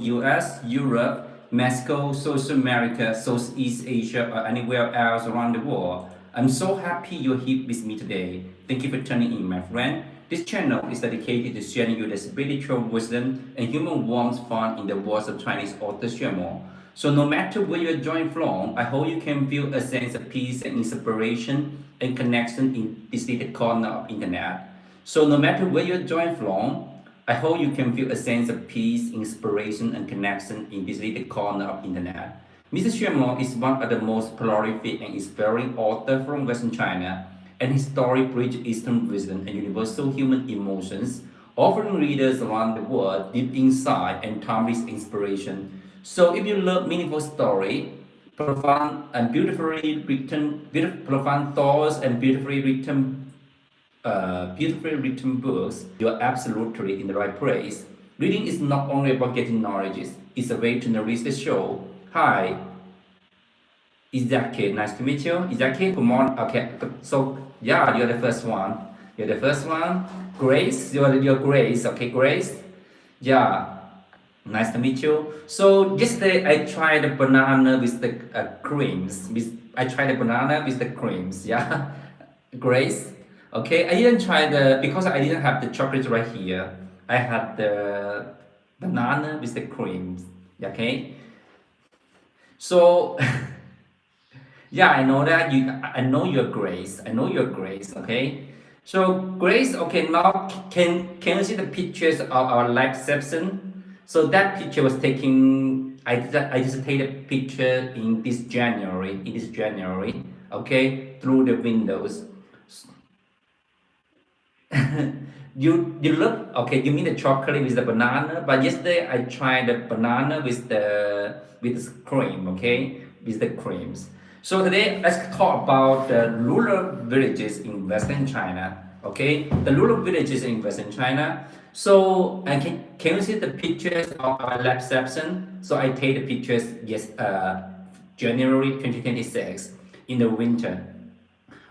US, Europe, Mexico, South America, Southeast Asia, or anywhere else around the world. I'm so happy you're here with me today. Thank you for tuning in, my friend. This channel is dedicated to sharing you the spiritual wisdom and human warmth found in the words of Chinese author Xuemo. So no matter where you're joining from, I hope you can feel a sense of peace and inspiration and connection in this little corner of internet. So no matter where you're joining from, I hope you can feel a sense of peace, inspiration, and connection in this little corner of internet. Mr. Xuemo is one of the most prolific and inspiring authors from Western China, and his story bridges Eastern wisdom and universal human emotions, offering readers around the world deep insight and timeless inspiration. So, if you love meaningful story, profound thoughts, and beautifully written books, you're absolutely in the right place. Reading is not only about getting knowledge, it's a way to nourish the soul. Hi, is that kid? Nice to meet you. Is that kid? Come on. Okay, so yeah, you're the first one. You're the first one. Grace, you're Grace. Okay, Grace. Yeah, nice to meet you. So yesterday I tried the banana with the creams. I tried the banana with the creams. Yeah, Grace. Okay, I didn't try the because I didn't have the chocolate right here. I had the banana with the creams. Okay, so yeah, I know that you. I know your Grace. I know your Grace. Okay, so Grace. Okay, now can you see the pictures of our live session? So that picture was taken. I just take a picture in this January. In this January. Okay, through the windows. You look okay. You mean the chocolate with the banana? But yesterday I tried the banana with the cream. Okay, with the creams. So today let's talk about the rural villages in Western China. Okay, the rural villages in Western China. So can you see the pictures of our lab section? So I take the pictures January 2026 in the winter.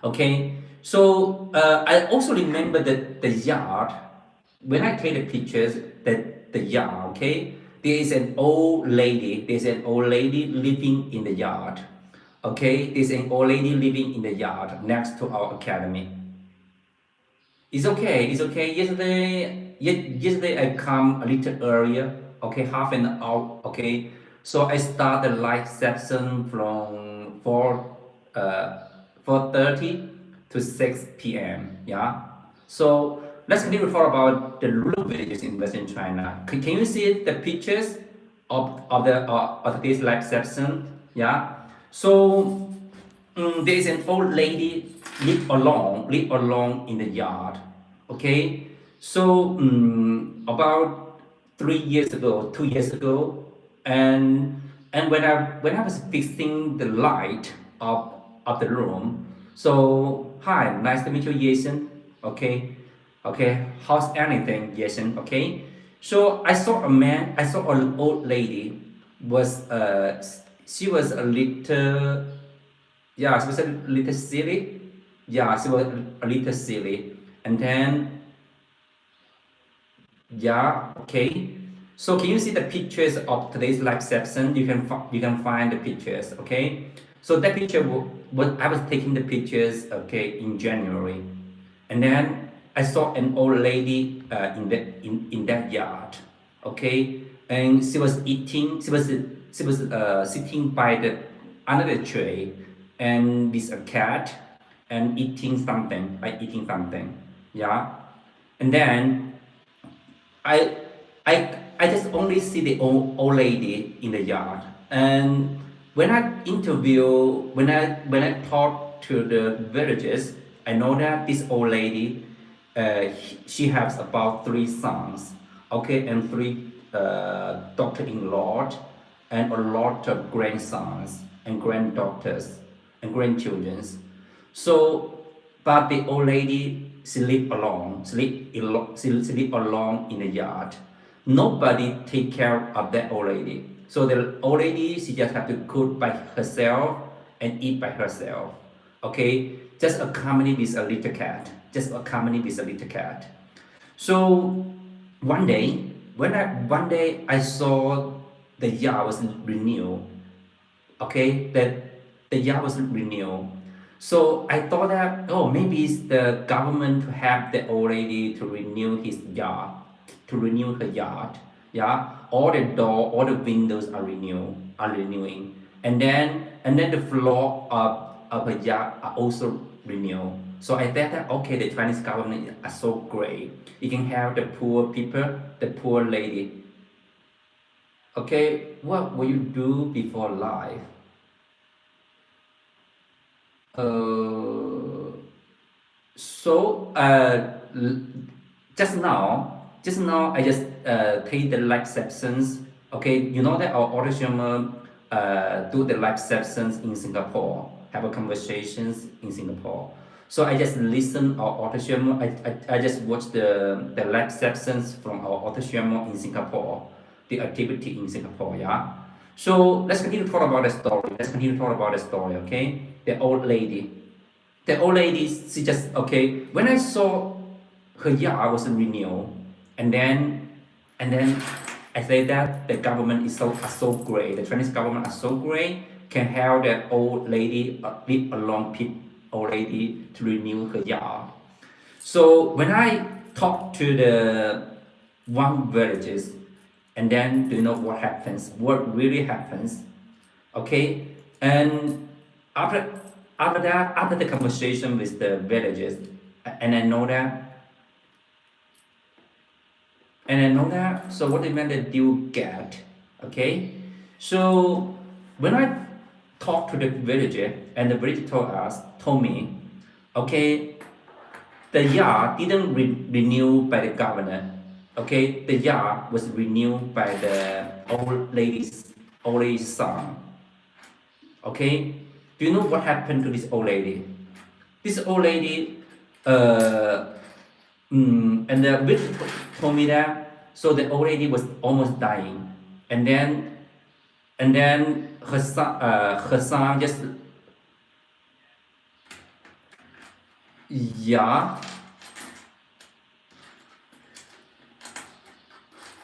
Okay, so I also remember that the yard, when I take the pictures, that the yard, okay, there's an old lady living in the yard. Okay, there's an old lady living in the yard next to our academy. It's okay. Yesterday I come a little earlier, okay, half an hour, okay. So I start the live session from 4:30 to 6 p.m. Yeah. So let's continue to talk about the rural villages in Western China. Can you see the pictures of this live session? Yeah. So there is an old lady live alone in the yard. Okay, so about 3 years ago, 2 years ago, and when I was fixing the light of the room, so hi, nice to meet you, Jason. Okay, okay, how's anything, Jason? Okay, so I saw an old lady was she was a little yeah, she was a little silly. Yeah, she was a little silly. And then, yeah, okay. So can you see the pictures of today's live session? You can find the pictures, okay? So that picture, what I was taking the pictures, okay, in January, and then I saw an old lady in that yard, okay, and she was eating. She was sitting by the another tree, and with a cat, and eating something, yeah, and then I I just only see the old lady in the yard. And when I talk to the villagers, I know that this old lady, she has about three sons, okay, and three daughter-in-law, and a lot of grandsons and granddaughters and grandchildren. So, but the old lady she live alone in the yard. Nobody take care of that old lady. So the old lady she just have to cook by herself and eat by herself. Okay, just accompany with a little cat. Just accompany with a little cat. So one day, when I one day I saw the yard was renewed, okay, that the yard was renewed. So I thought that, oh, maybe it's the government to have the old lady to renew his yard, to renew her yard. Yeah, all the door, all the windows are renewing, and then the floor of her yard are also renewed. So I thought that, okay, the Chinese government are so great. You can have the poor people, the poor lady. Okay, what will you do before life? Uh, so just now I just take the live sessions. Okay, you know that our auto streamer do the live sessions in Singapore, have a conversations in Singapore. So I just listen our auto streamer. I just watch the live sessions from our auto streamer in Singapore, the activity in Singapore. Yeah. So let's continue to talk about the story. Let's continue to talk about the story. Okay, the old lady. The old lady, she just, okay, when I saw her yard was renewed, and then and then I say that the government is so great, the Chinese government are so great, can help that old lady, live along old lady to renew her yard. So when I talk to the one villages, and then do you know what happens? What really happens? Okay, and after after the conversation with the villagers, and I know that, so what they meant that you get, okay, so when I talked to the villager, and the villager told me, okay, the yard didn't renew by the governor, okay, the yard was renewed by the old lady's son. Okay, do you know what happened to this old lady? This old lady, and the witch told me that. So the old lady was almost dying, and then her son just, yeah.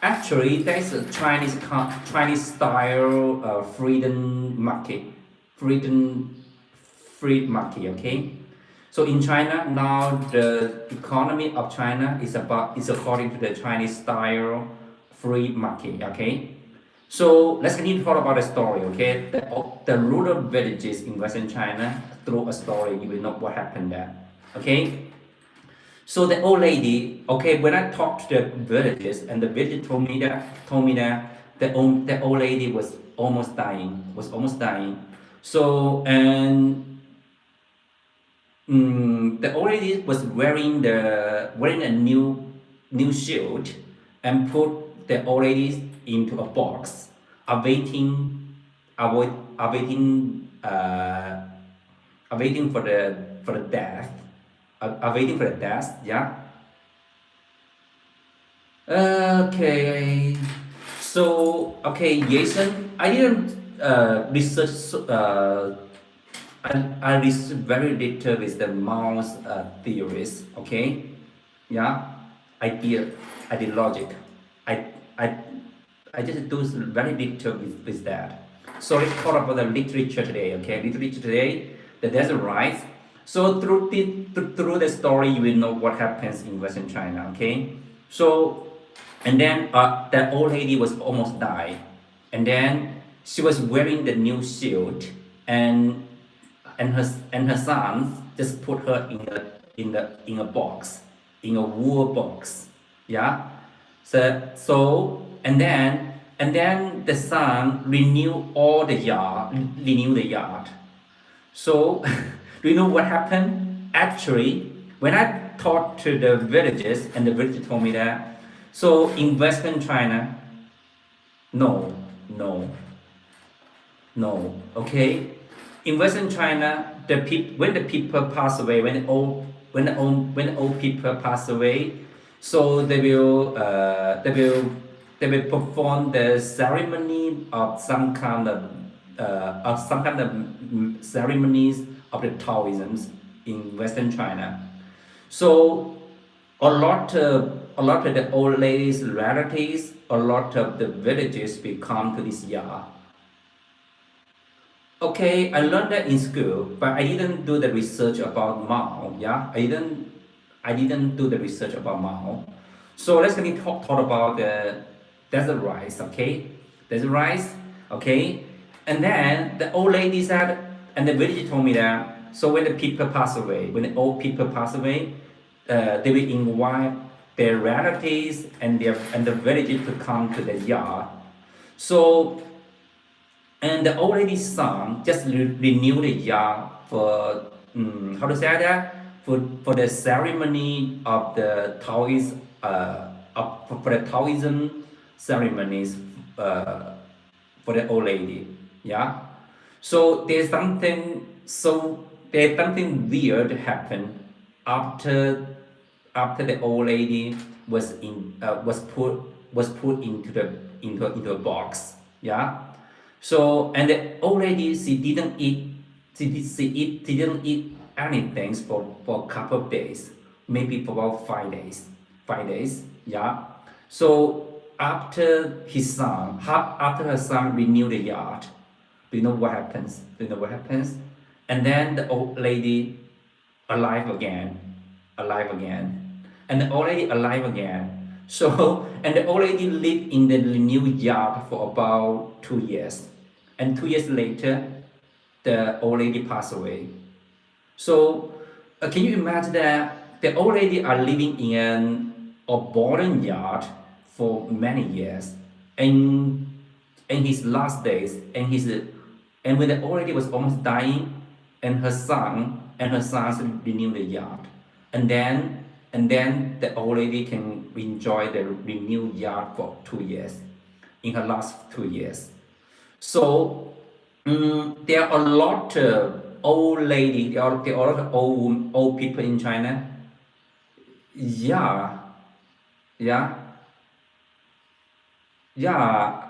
Actually, there's a Chinese style freedom market, freedom free market. Okay, so in China now the economy of China is according to the Chinese style free market. Okay, so let's continue to talk about the story. Okay, the rural villages in Western China, through a story you will know what happened there. Okay. So the old lady, okay, when I talked to the villagers, and the villager told me that the old lady was almost dying, So the old lady was wearing a new shield, and put the old lady into a box, awaiting awaiting awaiting for the death, awaiting for the death. Yeah. Okay. So okay, Jason, I didn't research. I research very little with the mouse theories. Okay. Yeah. Idea, logic. I I I just do very little with that. So let's talk about the literature today. Okay, literature today. The desert rise. So through the story, you will know what happens in Western China. Okay, so and then the old lady was almost died, and then she was wearing the new shield, and her sons just put her in a box, in a wool box. Yeah. So and then the son renew the yard. So do you know what happened? Actually, when I talked to the villagers, and the villagers told me that, so in Western China, no, no, no, okay. In Western China, when the people pass away, when the old people pass away, so they will perform the ceremony of some kind of ceremonies of the Taoism in Western China. So a lot. a lot of the old ladies' relatives, a lot of the villagers will come to this yard. Okay, I learned that in school, but I didn't do the research about Mao. Yeah, I didn't do the research about Mao. So let's get talk about the desert rice. Okay, desert rice. Okay, and then the old lady said, and the village told me that. So when the people pass away, when the old people pass away, they will invite their relatives and the villagers to come to the yard. So and the old lady's son just renewed the yard for how to say that for the ceremony of the Taoist for the Taoism ceremonies uh, for the old lady. Yeah. So there's something weird happen after the old lady was put into a box. Yeah. So and the old lady she didn't eat anything for a couple of days, maybe for about 5 days. 5 days, yeah. So after her son renewed the yard, do you know what happens? Do you know what happens? And then the old lady alive again, alive again, and the old lady alive again. So, and the old lady lived in the new yard for about 2 years. And 2 years later, the old lady passed away. So, can you imagine that the old lady are living in a boarding yard for many years, and in his last days, and when the old lady was almost dying, and her sons renew the yard, and then the old lady can enjoy the renewed yard for 2 years, in her last 2 years. So there are a lot of old lady, there are a lot of old people in China. Yeah, yeah, yeah.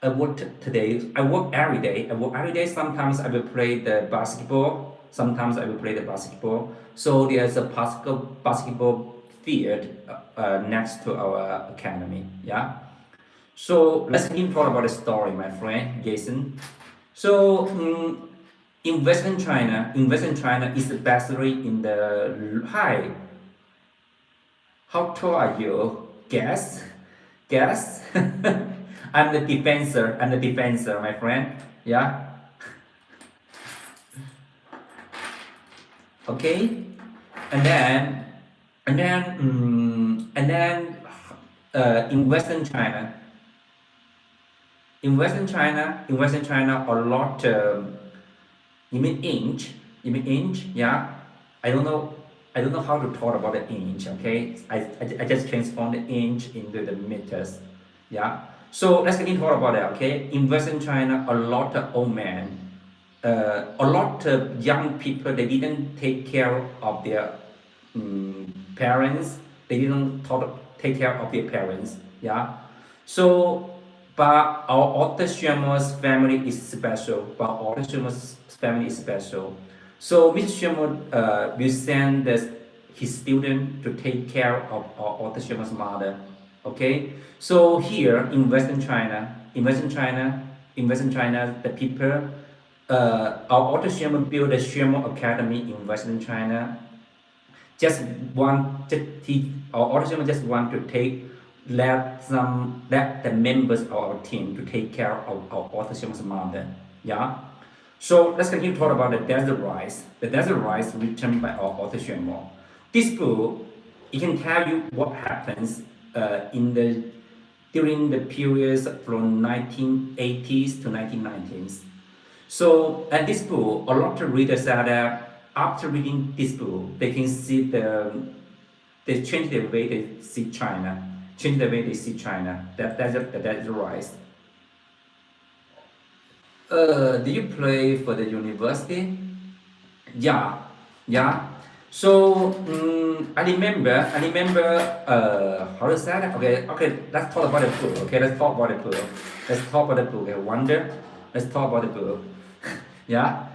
I work today. I work every day. I work every day. Sometimes I will play the basketball. Sometimes I will play the basketball. So there's a basketball field next to our academy. Yeah. So let's begin talk about the story, my friend Jason. So in Western China is especially in the hi. How tall are you? Guess, guess. I'm the defensor. I'm the defensor, my friend. Yeah. Okay. And then, in Western China, a lot. You mean inch? You mean inch? Yeah. I don't know. I don't know how to talk about the inch. Okay. I just transform the inch into the meters. Yeah. So let's get into talk about that. Okay. In Western China, a lot of old men, a lot of young people, they didn't take care of their parents. They didn't take care of their parents. Yeah. So, but our author Xuemo's family is special. So Mr. Xuemo will send his student to take care of our author Xuemo's mother. Okay. So here in Western China, the people, our author Xuemo built the Xuemo Academy in Western China. Our author just want to let the members of our team to take care of our author Xuemo's mother. Yeah. So let's continue to talk about the desert rice. The desert rice written by our author Xuemo. This book, it can tell you what happens during the periods from 1980s to 1990s. So at this book, a lot of readers said that after reading this book, they can see they change the way they see China, That's rice. Do you play for the university? Yeah, yeah. So I remember. How to say that? Okay. Let's talk about the book. Okay, let's talk about the book. Okay, wonder. Let's talk about the book. Yeah.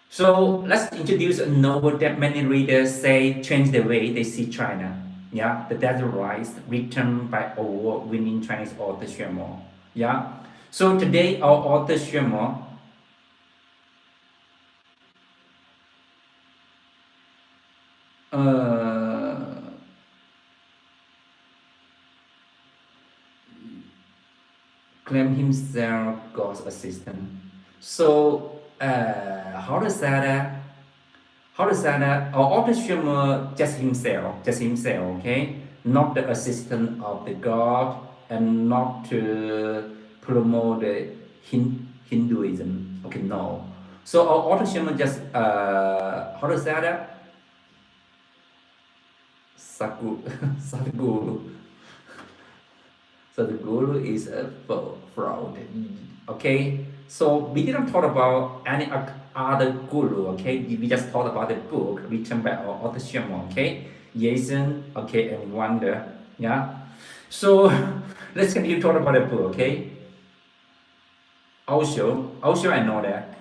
So let's introduce a novel that many readers say changed the way they see China. yeah, the Desert Rise, written by award-winning Chinese author Xuemo. Yeah. So today our author Xuemo uh, claimed himself God's assistant. So how to say that? How to say that? Our author Xuemo just himself, okay? Not the assistant of the God and not to promote the Hinduism. Okay, no. So our author Xuemo just how to say that? Sagu, Sadhguru. So the guru is a fraud. Okay, so we didn't talk about any other guru. Okay, we just talked about the book written by our author Xuemo. Okay, Jason. Okay, and Wonder. Yeah. So let's continue talk about the book. Okay. Also, I know that,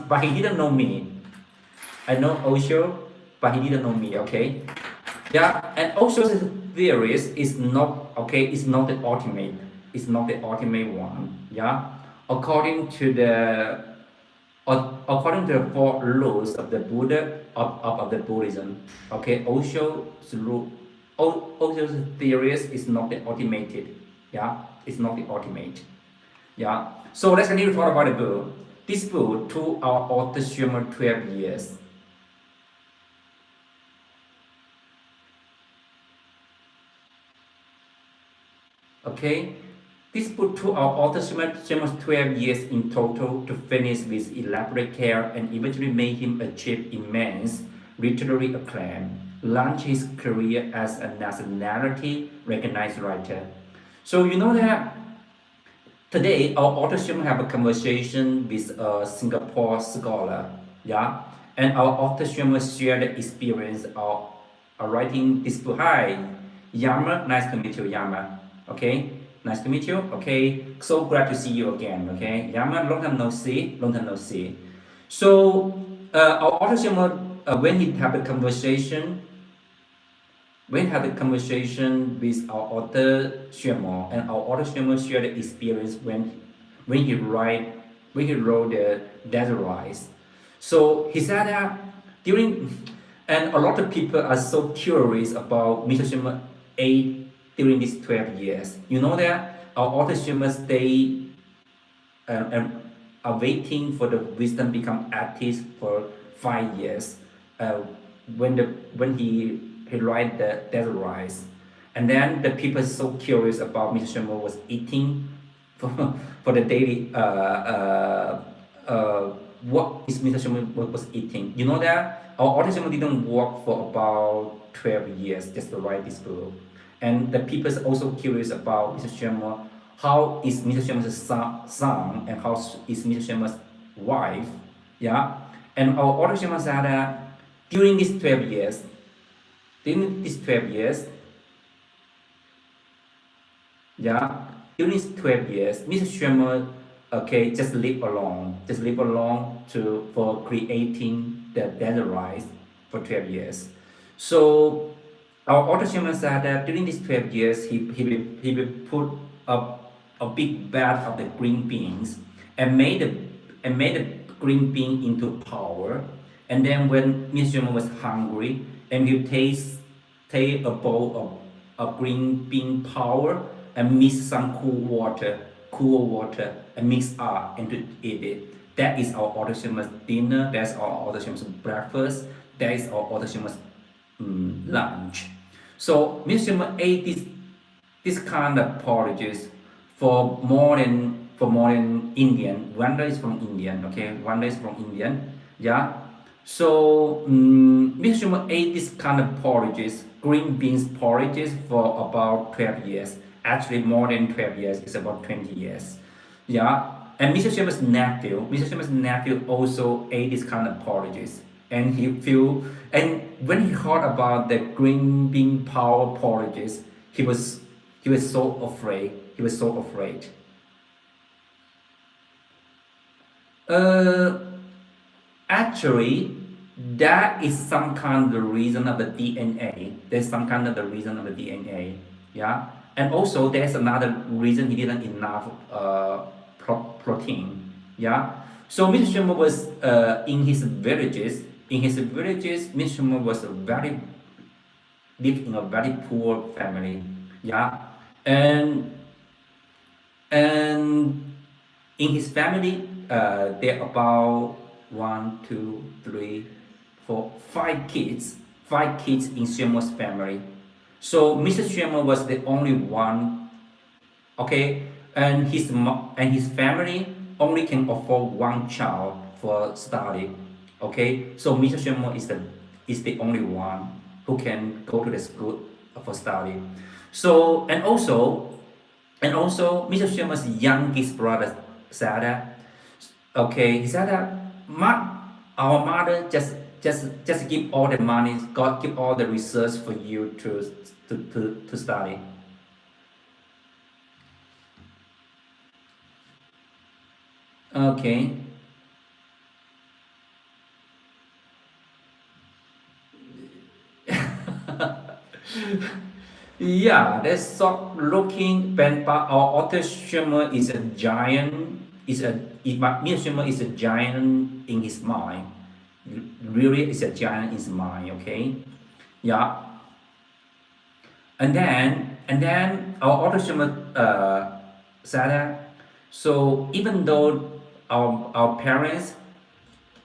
but he didn't know me. I know Osho, but he didn't know me. Okay. Yeah, and also the theories is not okay. It's not the ultimate. It's not the ultimate one. Yeah, according to the according to the four rules of the Buddha of the Buddhism. Okay, Osho's rule, Osho's theories is not the ultimate. Yeah, it's not the ultimate. Yeah. So let's continue to talk about the book. This book took our author Xuemo 12 years. Okay, this book took our author Xuemo's 12 years in total to finish with elaborate care and eventually made him achieve immense literary acclaim, launch his career as a nationality recognized writer. So you know that today our author Xuemo have a conversation with a Singapore scholar, yeah, and our author Xuemo shared the experience of writing this book. Hi, Yama, nice to meet you, Yama. Okay, nice to meet you. Okay, so glad to see you again. Okay, Yama, long time no see, long time no see. So our author Xuemo, when he have a conversation when had a conversation with our author Xuemo, and our author Xuemo shared the experience when he write when he wrote the Desert Rise. So he said that during and a lot of people are so curious about Mr. Xuemo ate during these 12 years. You know that our author Xuemo stay and are waiting for the wisdom become artist for 5 years. Uh, when he write the Desert Rise, and then the people so curious about Mr. Sherman was eating for, for the daily what is Mr. Sherman was eating. You know that our author Sherman didn't work for about 12 years just to write this book, and the people is also curious about Mr. Sherman. How is Mr. Sherman's son and how is Mr. Sherman's wife? Yeah, and our author Sherman said that during these 12 years, during these 12 years, yeah, during these 12 years, Mr. Sherman, okay, just live alone to for creating the Desert Rise for 12 years. So our author Sherman said that during these 12 years, he will put a big vat of the green beans and made the green bean into powder. And then when Mr. Sherman was hungry, and he take a bowl of green bean powder and mix some cool water, and mix up and to eat it. That is our author Sherman's dinner. That's our author Sherman's breakfast. That is our author Sherman's lunch. So Mr. Sherman ate this kind of porridges for more than Indian. One day is from Indian, okay. One day is from Indian, yeah. So Mr. Schumer ate this kind of porridges, green beans porridges, for about 12 years. Actually, more than 12 years. It's about 20 years, yeah. And Mr. Schumer's nephew also ate this kind of porridges, and and when he heard about the green bean power porridges, he was he was so afraid. He was so afraid. Uh, Actually, that is some kind of the reason of the DNA. There's some kind of the reason of the DNA. Yeah. And also there's another reason he didn't enough protein. Yeah. So Mr. Schumer was in his villages. In his villages, Mr. Schumer was a very lived in a very poor family. Yeah. And and in his family, there are about one, two, three, four, five kids in Xuemo's family. So Mr. Xuemo was the only one, okay, and and his family only can afford one child for study, okay. So Mr. Xuemo is the only one who can go to the school for study. So and also, Mr. Sherman's youngest brother said that, okay, he said that our mother just give all the money, God give all the research for you to study. Okay. Yeah, that's sort looking but our author Sherman is a giant is a Mr. Sherman is a giant in his mind. Really is a giant in his mind, okay? Yeah. And then our author Sherman said that, so our parents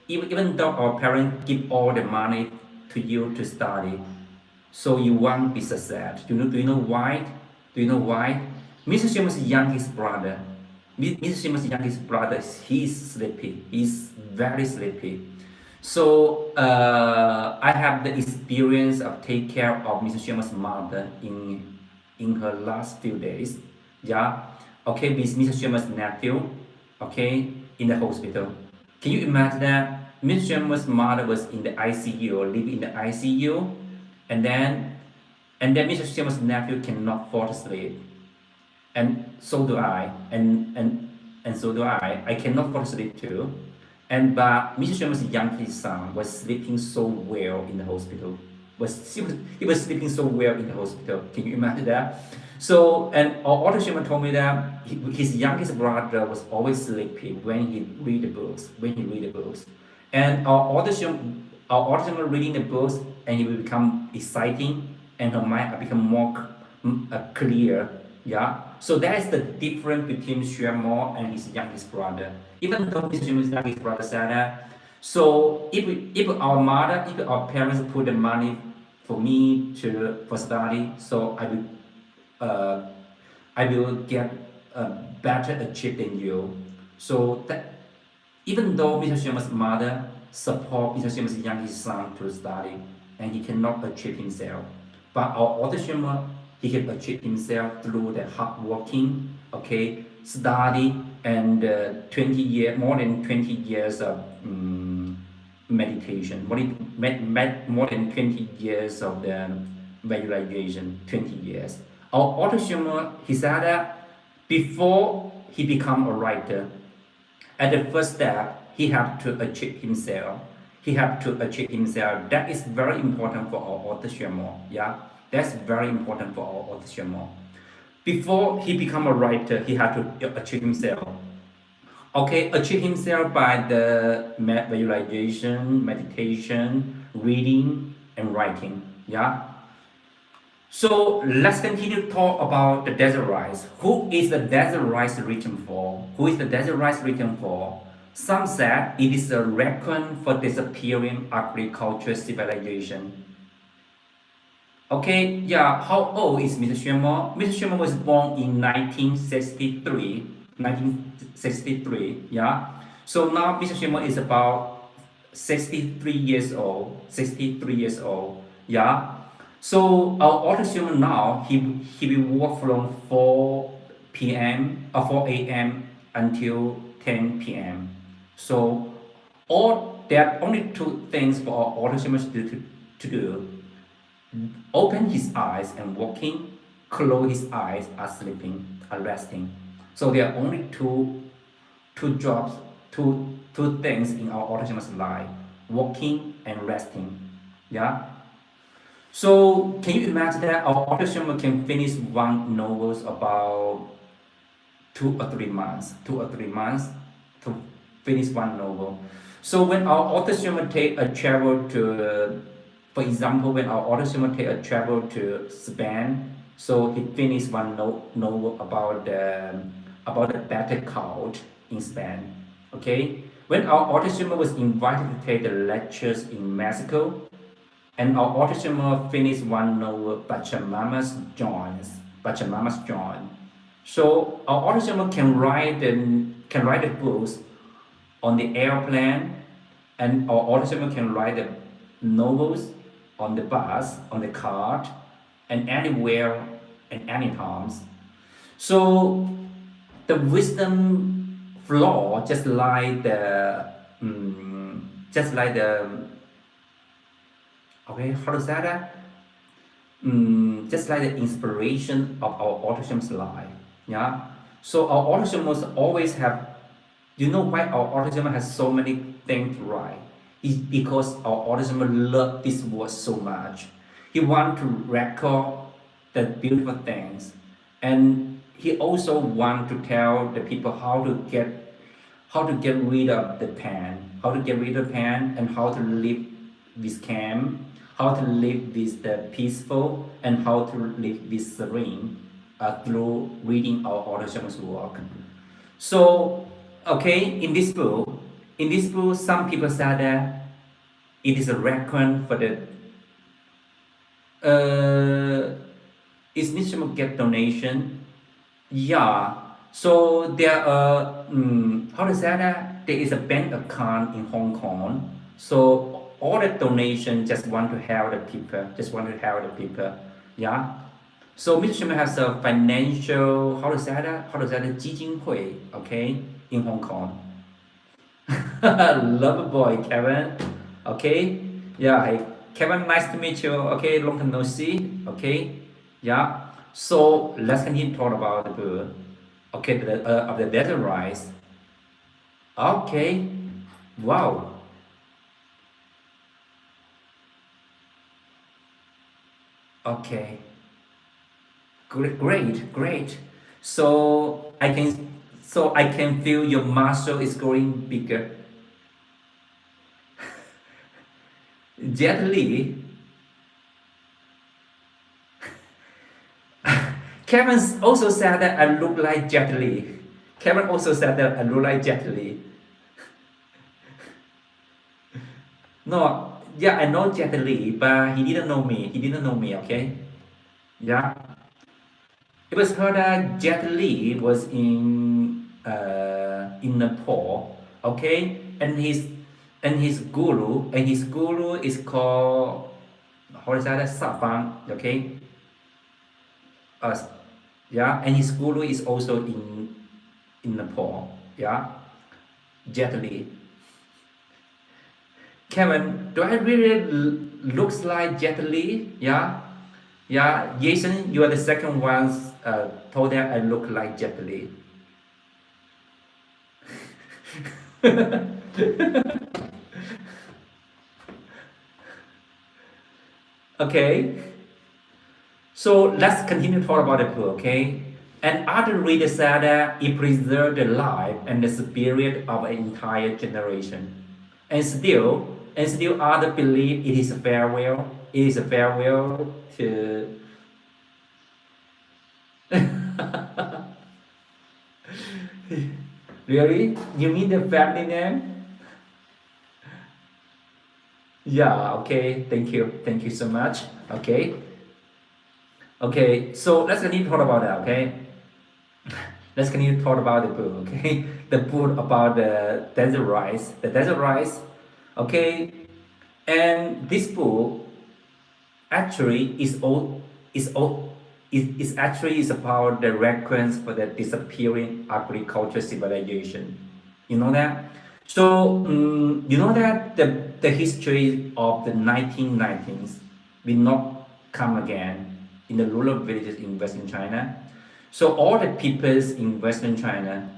even though our parents give all the money to you to study, so you won't be so sad. Do you know why? Do you know why? Mr. Shima's youngest brother, Mr. Shima's youngest brother, he's sleepy. He's very sleepy. So I have the experience of take care of Mr. Shima's mother in her last few days. Yeah. Okay, with Mr. Shima's nephew. Okay, in the hospital. Can you imagine that Miss Sherman's mother was in the ICU, live in the ICU, and then Mr. Sherman's nephew cannot fall asleep, and so do I, and so do I. I cannot fall asleep too, and but Mr. Sherman's youngest son was sleeping so well in the hospital. He was sleeping so well in the hospital. Can you imagine that? So, and our author Sherman told me that his youngest brother was always sleepy when he read the books. And our author Sherman reading the books, and he will become exciting, and her mind will become more clear. Yeah. So that is the difference between Xuemo and his youngest brother. Even though Mr. Xuemo's youngest brother said that, so if our parents put the money for me for study, so uh, I will get a better achieve than you. So that even though Mr. Sherman's mother support Mr. Sherman's youngest son to study, and he cannot achieve himself, but our older Sherman, he can achieve himself through the hard working, okay, study, and more than 20 years of meditation, more than 20 years of the visualization, 20 years. Our author Schumer, he said that before he become a writer, at the first step, he had to achieve himself. He had to achieve himself. That is very important for our author Schumer. Yeah, that's very important for our author Schumer. Before he become a writer, he had to achieve himself. Okay, achieve himself by the visualization, meditation, reading, and writing. Yeah. So let's continue to talk about the desert rice. Who is the desert rice written for? Who is the desert rice written for? Some said it is a reckon for disappearing agriculture civilization. Okay, yeah, how old is Mr. Xuemo? Mr. Xuemo was born in 1963. 1963, yeah. So now Mr. Xuemo is about 63 years old. 63 years old, yeah. So our author Xuemo now, he will work from 4 p.m. or 4 a.m. until 10 p.m. So all there are only two things for our author Xuemo to do: open his eyes and walking, close his eyes are sleeping, are resting. So there are only two jobs, two things in our author Xuemo's life. walking and resting. Yeah. So can you imagine that our author Xuemo can finish one novel about 2 or 3 months, 2 or 3 months to finish one novel. So when our author Xuemo take a travel to, for example, when our author Xuemo take a travel to Spain, so he finished one novel about the battle cult in Spain. Okay, when our author Xuemo was invited to take the lectures in Mexico, and our autism finished one novel, Pachamamas John. So our autism can write the books on the airplane, and our autism can write the novels on the bus, on the car, and anywhere and any times. So the wisdom flow, just like the okay, how to say that? Just like the inspiration of our autism's life. Yeah. So our autism must always have. You know why our autism has so many things to write? It's because our autism love this word so much. He want to record the beautiful things, and he also want to tell the people how to get rid of the pain, and how to live with calm, how to live with the peaceful, and how to live with serene through reading our author's work. So, okay, in this book, some people say that it is a requiem for the is needs to get donation. Yeah. So there are how to say that there is a bank account in Hong Kong. So all the donation just want to help the people. Yeah. So Mr. Shima has a financial how to say that 基金会 okay in Hong Kong. Love boy Kevin. Okay. Yeah. Hey, Kevin, nice to meet you. Okay, long time no see. Okay. Yeah. So let's continue to talk about the book. Okay, of the desert rice. Okay. Wow. Okay. Great. So I can feel your muscle is growing bigger. Jet Li. Kevin also said that I look like Jet Li. Kevin also said that I look like Jet Li. No, yeah, I know Jet Li, but he didn't know me. Okay? Yeah. It was heard that Jet Li was in Nepal, okay, and his guru is called how is that Saban, okay, uh, yeah, and his guru is also in Nepal, yeah, Jet Li. Kevin, do I really looks like Jet Li? Yeah, yeah, Jason, you are the second one told that I look like Jet Li. Okay, so let's continue to talk about the book, okay? And other readers said that it preserved the life and the spirit of an entire generation. And still others believe it is a farewell. It is a farewell to really? You mean the family name? Yeah, okay, thank you. Thank you so much. Okay. Okay, so let's continue to talk about that, okay? Let's continue to talk about the book, okay? The book about the desert rice. The desert rice, okay? And this book actually is actually is about the requiem for the disappearing agriculture civilization. You know that? So you know that the history of the 1990s will not come again in the rural villages in Western China. So all the peoples in Western China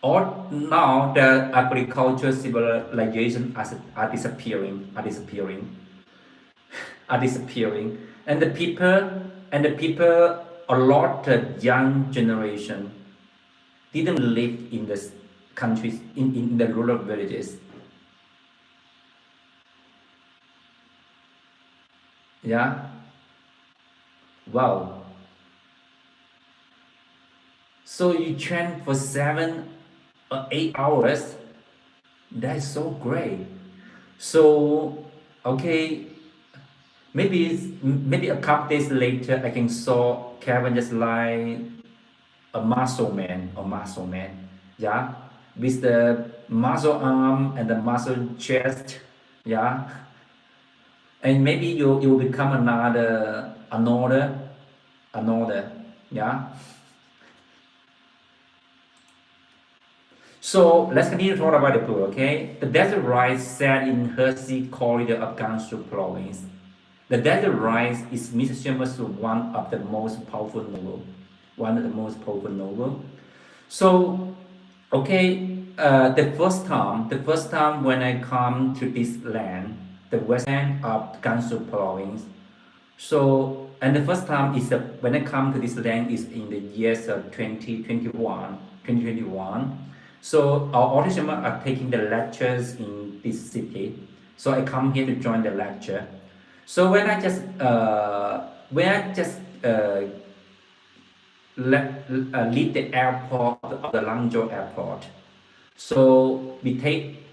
All now the agriculture civilization are disappearing, are disappearing, and the people, a lot of young generation didn't live in the countries in the rural villages. Yeah, wow. So you train for 7 or 8 hours. That is so great. So okay, maybe a couple days later, I can saw Kevin just like a muscle man, yeah, with the muscle arm and the muscle chest, yeah, and maybe you will become another, yeah. So let's continue to talk about the book, okay? The desert rice sat in Hersey corridor of Gansu province. The desert rice is Mr. Xuemo's one of the most powerful novel, one of the most powerful novel. So, okay, the first time when I come to this land, the western of Gansu province. So, and the first time is when I come to this land is in the years of 2021. So our autism are taking the lectures in this city. So I come here to join the lecture. So when I just leave the airport of the Langzhou airport. So I take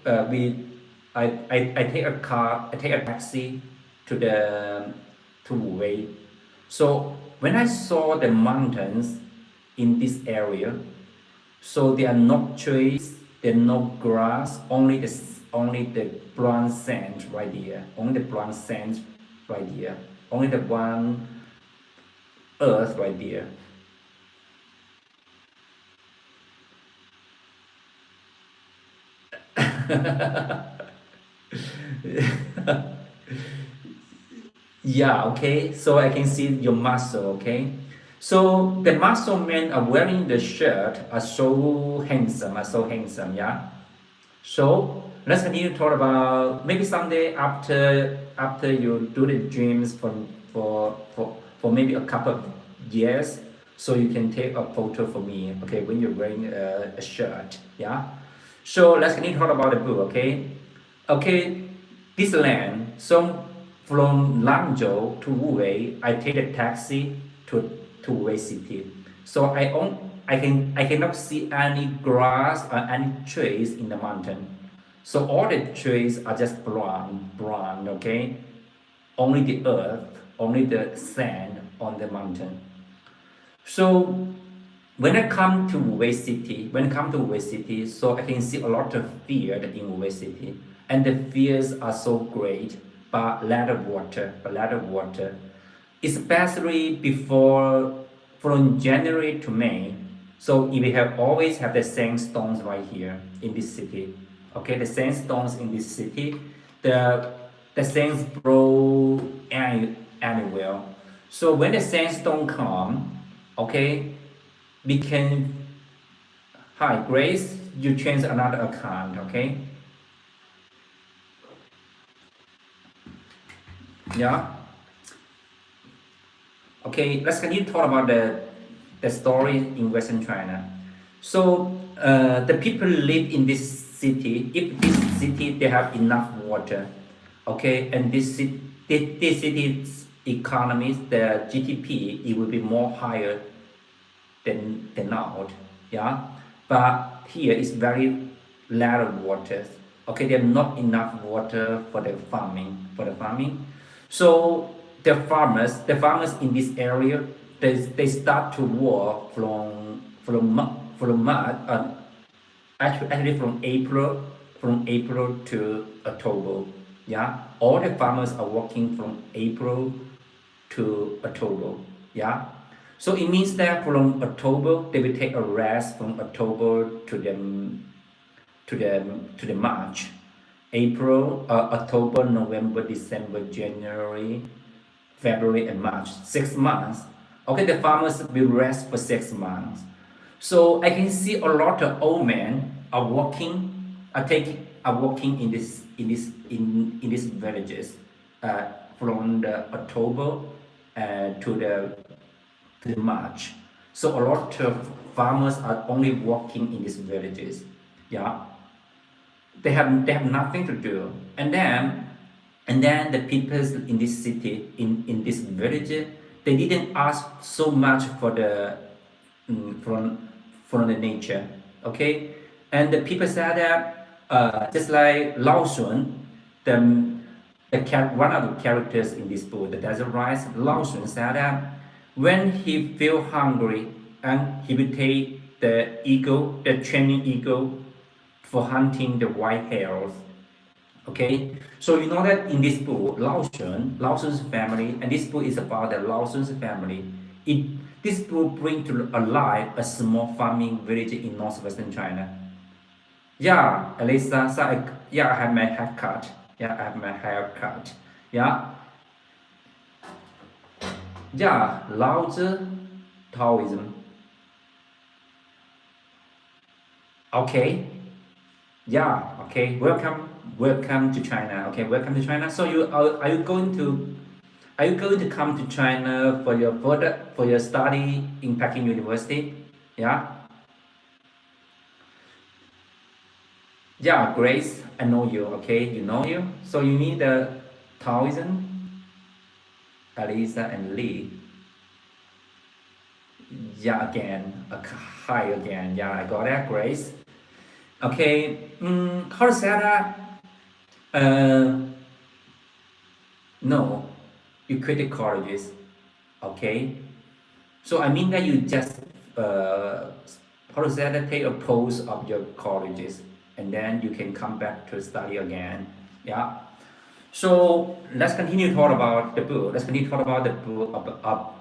a car, I take a taxi to the to Wei. So when I saw the mountains in this area, so there are no trees, there are no grass, only the brown sand right here, only the brown sand right here, only the one earth right there. Yeah, okay. So I can see your muscle, okay. So the muscle men are wearing the shirt are so handsome, yeah. So let's continue to talk about maybe someday after you do the dreams for maybe a couple of years, so you can take a photo for me, okay, when you're wearing a shirt, yeah. So let's continue to talk about the book, okay. Okay, this land. So from Lanzhou to Wuwei, I take a taxi to Wuwei city. So I cannot see any grass or any trees in the mountain. So all the trees are just brown, okay? Only the earth, only the sand on the mountain. So when I come to Wuwei city, so I can see a lot of field in Wuwei city, and the fields are so great, but a lot of water, especially before from January to May. So we have always have the sandstones right here in this city. Okay, the sandstones in this city, the the sands grow anywhere. So when the sandstone come, okay, we can, hi Grace, you change another account, okay? Yeah. Okay, let's continue to talk about the story in Western China. So the people live in this city. If this city they have enough water, okay, and this city's economy, the GDP, it will be more higher than now, yeah. But here is very little water. Okay, there's not enough water for the farming. So the farmers in this area, they start to work from March, actually from April to October. Yeah, all the farmers are working from April to October. Yeah, so it means that from October they will take a rest from October to the March, April, October, November, December, January, February, and March. 6 months. Okay, the farmers will rest for 6 months. So I can see a lot of old men are walking in these villages uh, from the October to the March. So a lot of farmers are only walking in these villages. Yeah, they have nothing to do, and then the people in this city in this village, they didn't ask so much for the from the nature, okay. And the people said that just like Lao Shun, one of the characters in this book, the Desert Rise, Lao Shun said that when he feel hungry and he will take the eagle, the training eagle, for hunting the white hares. Okay, so you know that in this book, Lao Shun's family, and this book is about the Lao Shun's family. It This book brings to alive a small farming village in northwestern China. Yeah, Elisa, yeah, I have my haircut. Yeah, I have my haircut. Yeah, yeah, Lao Tzu, Taoism. Okay, yeah, okay. Welcome to China. Okay, welcome to China. So are you going to come to China for your study in Peking University? Yeah, yeah, Grace, I know you. Okay, you know you. So you need the Taoism, Elisa and Lee. Yeah, again, hi again. Yeah, I got that, Grace. Okay, how to say that? Uh, no, you quit the colleges. Okay, so I mean that you just uh, how to say that, take a pause of your colleges, and then you can come back to study again. Yeah. So let's continue to talk about the book. Let's continue to talk about the book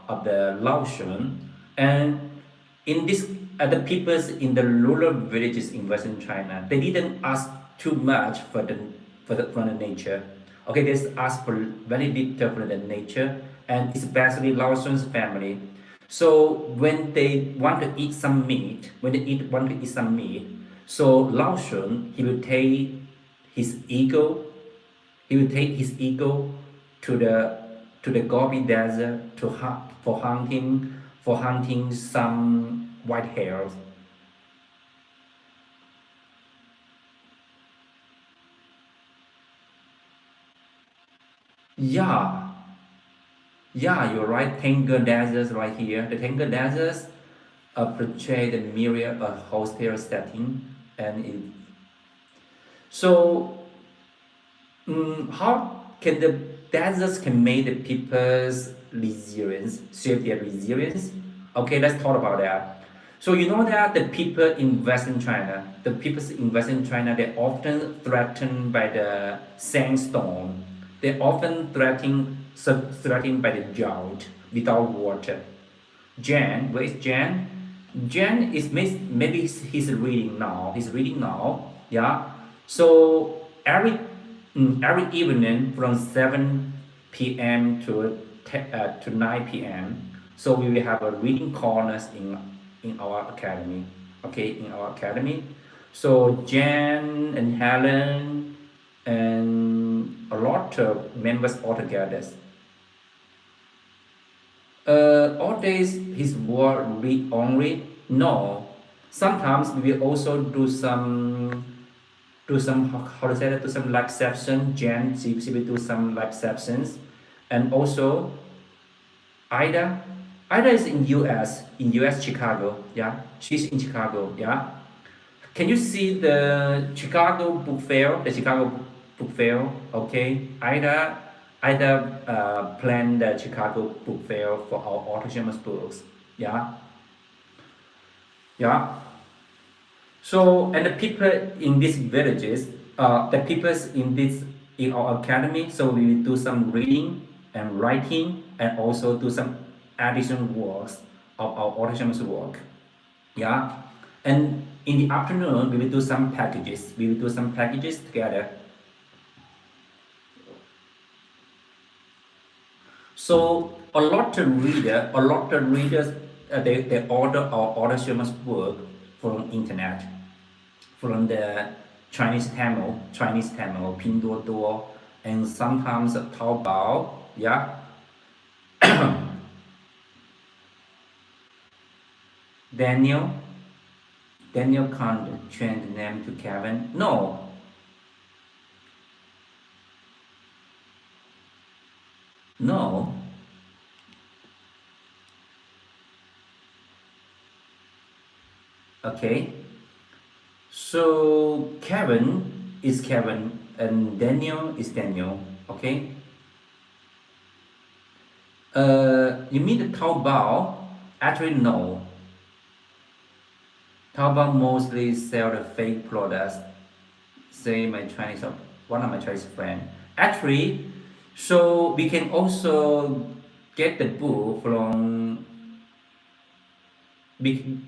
of the Lao Shun. And in this, the peoples in the rural villages in Western China, they didn't ask too much from the nature. Okay, they asked for very little from the nature, and especially Lao Shun's family. So when they want to eat some meat, so Lao Shun, his ego he will take his ego to the Gobi Desert for hunting some white hares. Yeah, yeah, you're right. Tangle deserts right here. The Tangle deserts portray the mirror of hostile setting, and so how can the deserts can make the people's resilience, shape their resilience? Okay, let's talk about that. So you know that the people in Western China, they're often threatened by the sandstorm. They're often threatened by the drought without water. Jan, where is Jan? Jan is maybe he's reading now. He's reading now. Yeah. So every evening from 7 p.m. to 9 p.m. So we will have a reading corners in our academy. Okay, in our academy. So Jan and Helen and a lot of members all together. All days his word read only? No. Sometimes we will also do some how to say that, do some live session. Jen, she will do some live sessions, and also Ida. Ida is in US Chicago. Yeah, she's in Chicago. Yeah. Can you see the Chicago book fair? The Chicago book fair. Okay, Ida planned the Chicago book fair for our autonomous books. Yeah, yeah. So and the people in these villages, the peoples in our academy. So we will do some reading and writing, and also do some additional works of our autonomous work. Yeah, and in the afternoon we will do some packages. We will do some packages together. So a lot of readers they order Xuemo's work from internet, from the Chinese Tamil, Pinduoduo, and sometimes Taobao. Yeah, Daniel. Daniel can't change the name to Kevin. No, no. Okay. So Kevin is Kevin and Daniel is Daniel. Okay. You mean the Taobao? Actually, no. Taobao mostly sell the fake products. Say my Chinese, one of my Chinese friend. Actually, so we can also get the book from. We,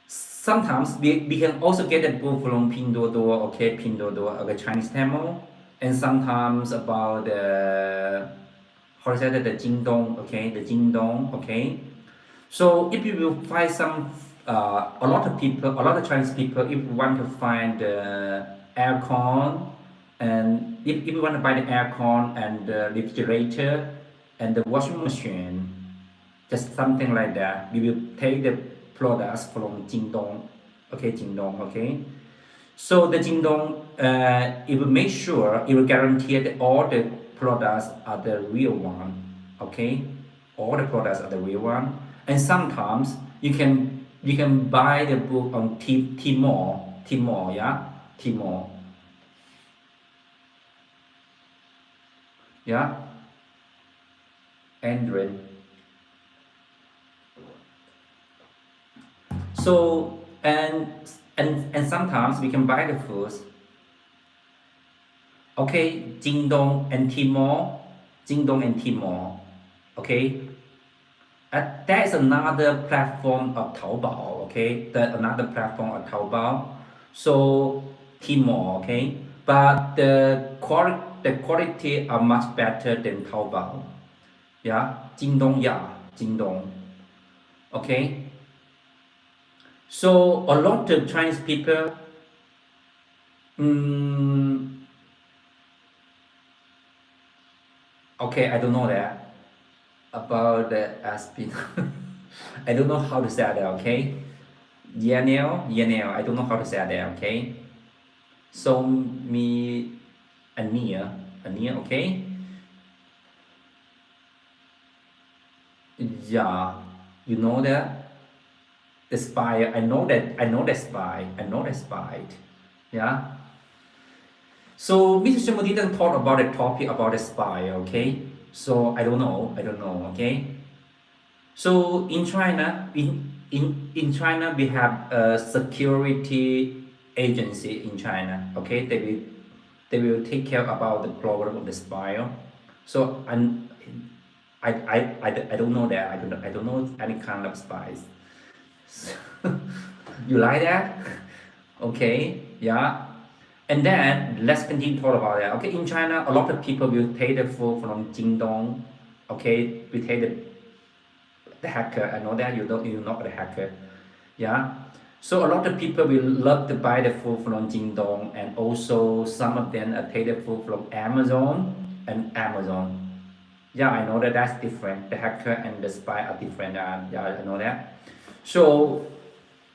sometimes we can also get a book from Pinduoduo, okay, Pinduoduo, okay, Chinese Tamil, and sometimes about the how to say that the Jingdong, okay, the Jingdong, okay. So if you will find some, a lot of people, a lot of Chinese people, if you want to find the aircon, and if you want to buy the aircon and the refrigerator and the washing machine, just something like that, we will take the products from Jingdong, okay, Jingdong, okay. So the Jingdong, it will make sure, it will guarantee that all the products are the real one, okay? All the products are the real one. And sometimes you can buy the book on Tmall, yeah, Tmall, yeah, Android. So and sometimes we can buy the foods. Okay, Jingdong and Tmall. Okay, that is another platform of Taobao, okay? That another platform of Taobao. So Tmall, okay? But the quality are much better than Taobao. Yeah, Jingdong. Okay. So a lot of Chinese people, mm, okay, I don't know that about the Aspin. I don't know how to say that, okay? Yanel, I don't know how to say that, okay? So me Ania, okay? Yeah, you know that the spy. I know that spy. Yeah. So Mr. Shimo didn't talk about the topic about the spy, okay? So I don't know, okay? So in China, in China, we have a security agency in China. Okay, they will take care about the problem of the spy. So I don't know that. I don't know any kind of spies. You like that? Okay, yeah. And then let's continue to talk about that. Okay, in China, a lot of people will take the food from Jingdong. Okay, we take the hacker. I know that you're not the hacker. Yeah. So a lot of people will love to buy the food from Jingdong, and also some of them take the food from Amazon. Yeah, I know that that's different. The hacker and the spy are different. Yeah, I know that. So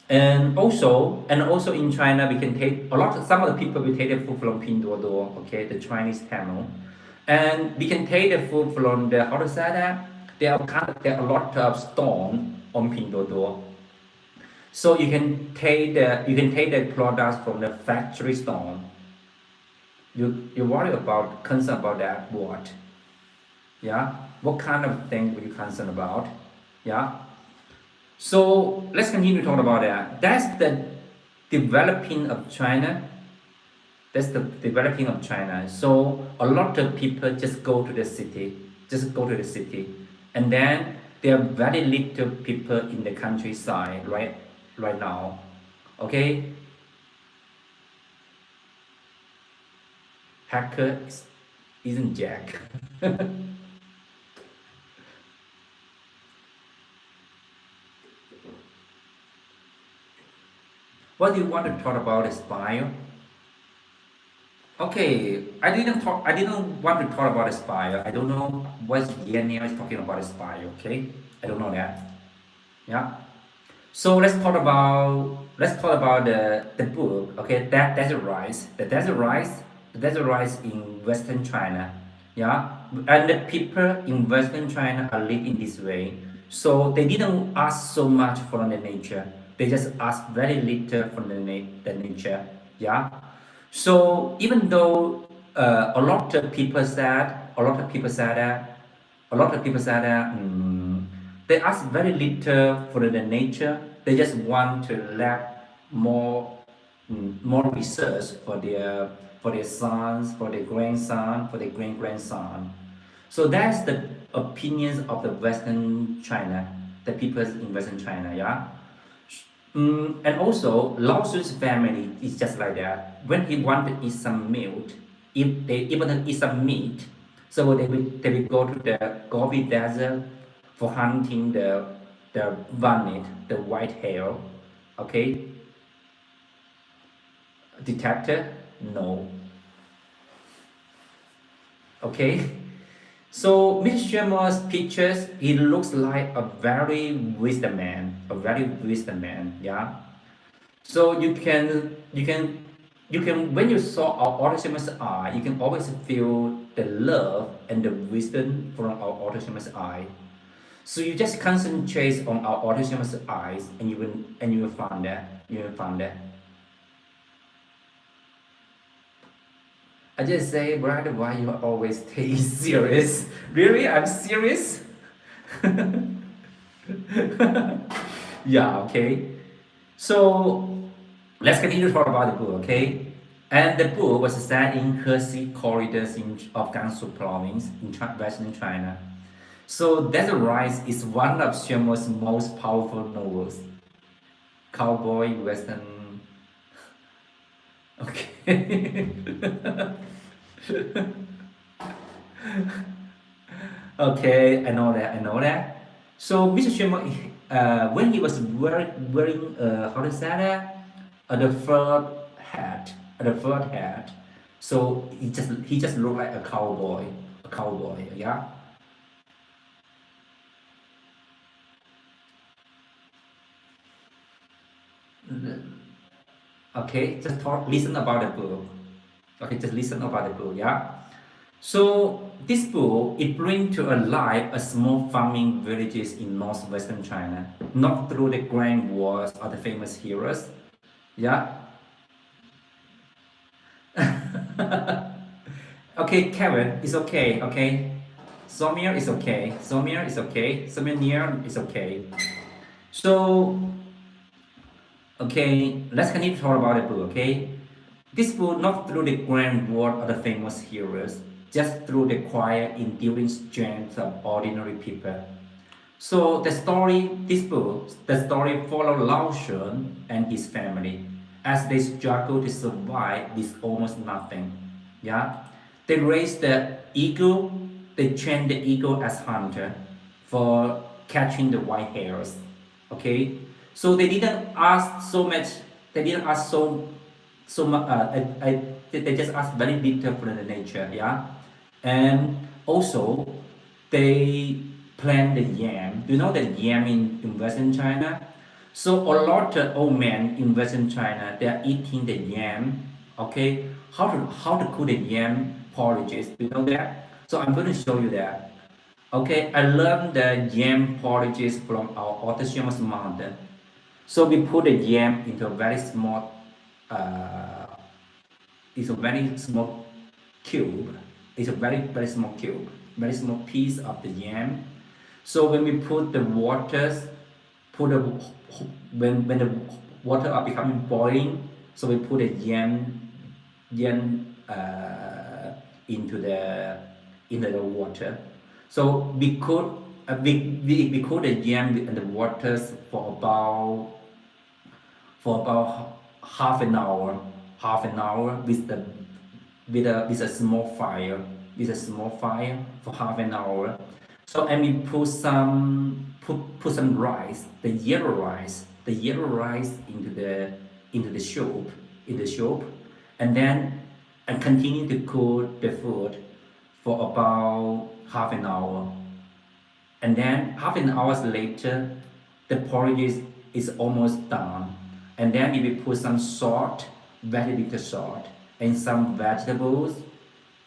and also in China, we can take a lot. Some of the people will take the food from Pinduoduo, okay, the Chinese Tamil, and we can take the food from the how to say that. There are a lot of stone on Pinduoduo, so you can take the products from the factory stone. You worry about concern about that what? Yeah, what kind of thing were you concerned about? Yeah. So let's continue to talk about that. That's the developing of China. That's the developing of China. So a lot of people just go to the city, and then there are very little people in the countryside, right now. Okay, hacker isn't Jack. What do you want to talk about the style? Okay, I didn't talk. I didn't want to talk about the style. I don't know what Daniel is talking about the style. Okay, I don't know that. Yeah. So let's talk about the book. Okay, that desert rice, the desert rice in Western China. Yeah, and the people in Western China are live in this way. So they didn't ask so much from the nature. They just ask very little from the nature. Yeah. So even though a lot of people said that they ask very little for the nature. They just want to let more more research for their sons, for their grandson, for their great grandson. So that's the opinions of the Western China, the people in Western China, yeah. And also, Lao Tzu's family is just like that. When he want to eat some meat, if they even to eat some meat, so they will go to the Gobi Desert for hunting the bunny, the white hair. Okay, detected? No. Okay. So Mr. Sherman's pictures, he looks like a very wisdom man, yeah. So when you saw our Autonomous eye, you can always feel the love and the wisdom from our Autonomous eye. So you just concentrate on our Autonomous eyes, and you will find that. You will find that. I just say, brother, why you always take serious? Really, I'm serious. Yeah. Okay. So let's continue to talk about the book, okay? And the book was set in Hersey corridors of Gansu province in Western China. So Desert Rise is one of Xuemo's most powerful novels. Cowboy Western. Okay. Okay, I know that. I know that. So Mr. Xuemo, when he was wearing how to say that, the fur hat, the fur hat. So he just looked like a cowboy. Yeah. Okay, just talk. Listen about the book. Okay, just listen about the book. Yeah. So this book it brings to life a small farming villages in northwestern China, not through the grand wars or the famous heroes. Yeah. Okay, Kevin, it's okay. Okay. Somir is okay. Somir is okay. Somir near is okay. So okay, let's continue to talk about the book. Okay. This book not through the grand war or the famous heroes, just through the quiet, enduring strength of ordinary people. So the story follows Lao Shun and his family as they struggle to survive with almost nothing. Yeah, they raise the eagle. They train the eagle as hunter for catching the white hares. Okay, so they didn't ask so much. They didn't ask so much. They just ask very little from the nature. Yeah, and also they plant the yam. You know the yam in Western China? So a lot of old men in Western China, they are eating the yam. Okay, how to cook the yam porridges. You know that? So I'm going to show you that. Okay, I learned the yam porridges from our autonomous mountain. So we put the yam into a very small, uh, it's a very small cube. It's a very small cube, very small piece of the yam. So when we put the waters, put the when the water are becoming boiling, so we put the yam into the water. So we cook the yam in the waters for about half an hour with a small fire, for half an hour. So and we put some rice, the yellow rice into the into the soup, and then and continue to cook the food for about half an hour. And then half an hour later, the porridge is almost done. And then you will put some salt, very little salt, and some vegetables,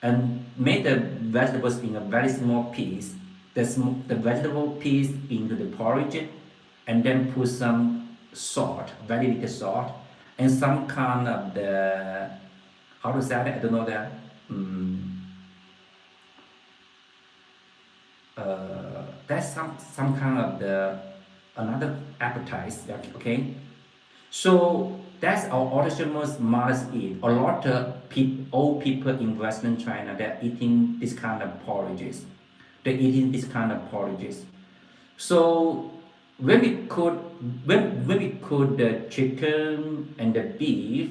and make the vegetables in a very small piece. The vegetable piece into the porridge, and then put some salt, very little salt, and some kind of the, how to say it? I don't know that. That's some kind of the another appetite. Okay, so that's our autonomous mothers eat. A lot of old people in Western China, they're eating this kind of porridges. They're eating this kind of porridges. So when we cook when we cook the chicken and the beef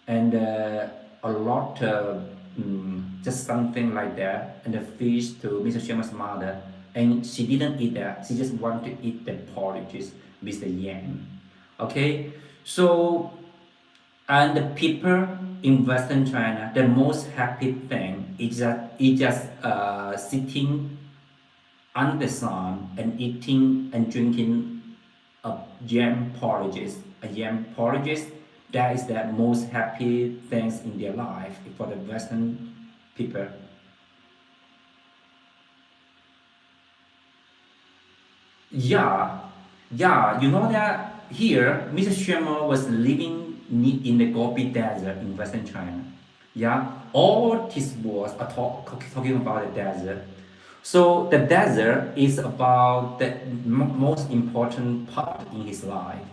and a lot of just something like that, and the fish to Mr. Xuemo's mother, and she didn't eat that. She just wanted to eat the porridges with the yam. Okay, so and the people in Western China, the most happy thing is that it just sitting under the sun and eating and drinking a yam porridges. A yam porridges, that is the most happy things in their life for the Western people. Yeah, yeah, you know that here, Mr. Xuemo was living in the Gobi Desert in Western China. Yeah, all his words are talking about the desert. So the desert is about the most important part in his life.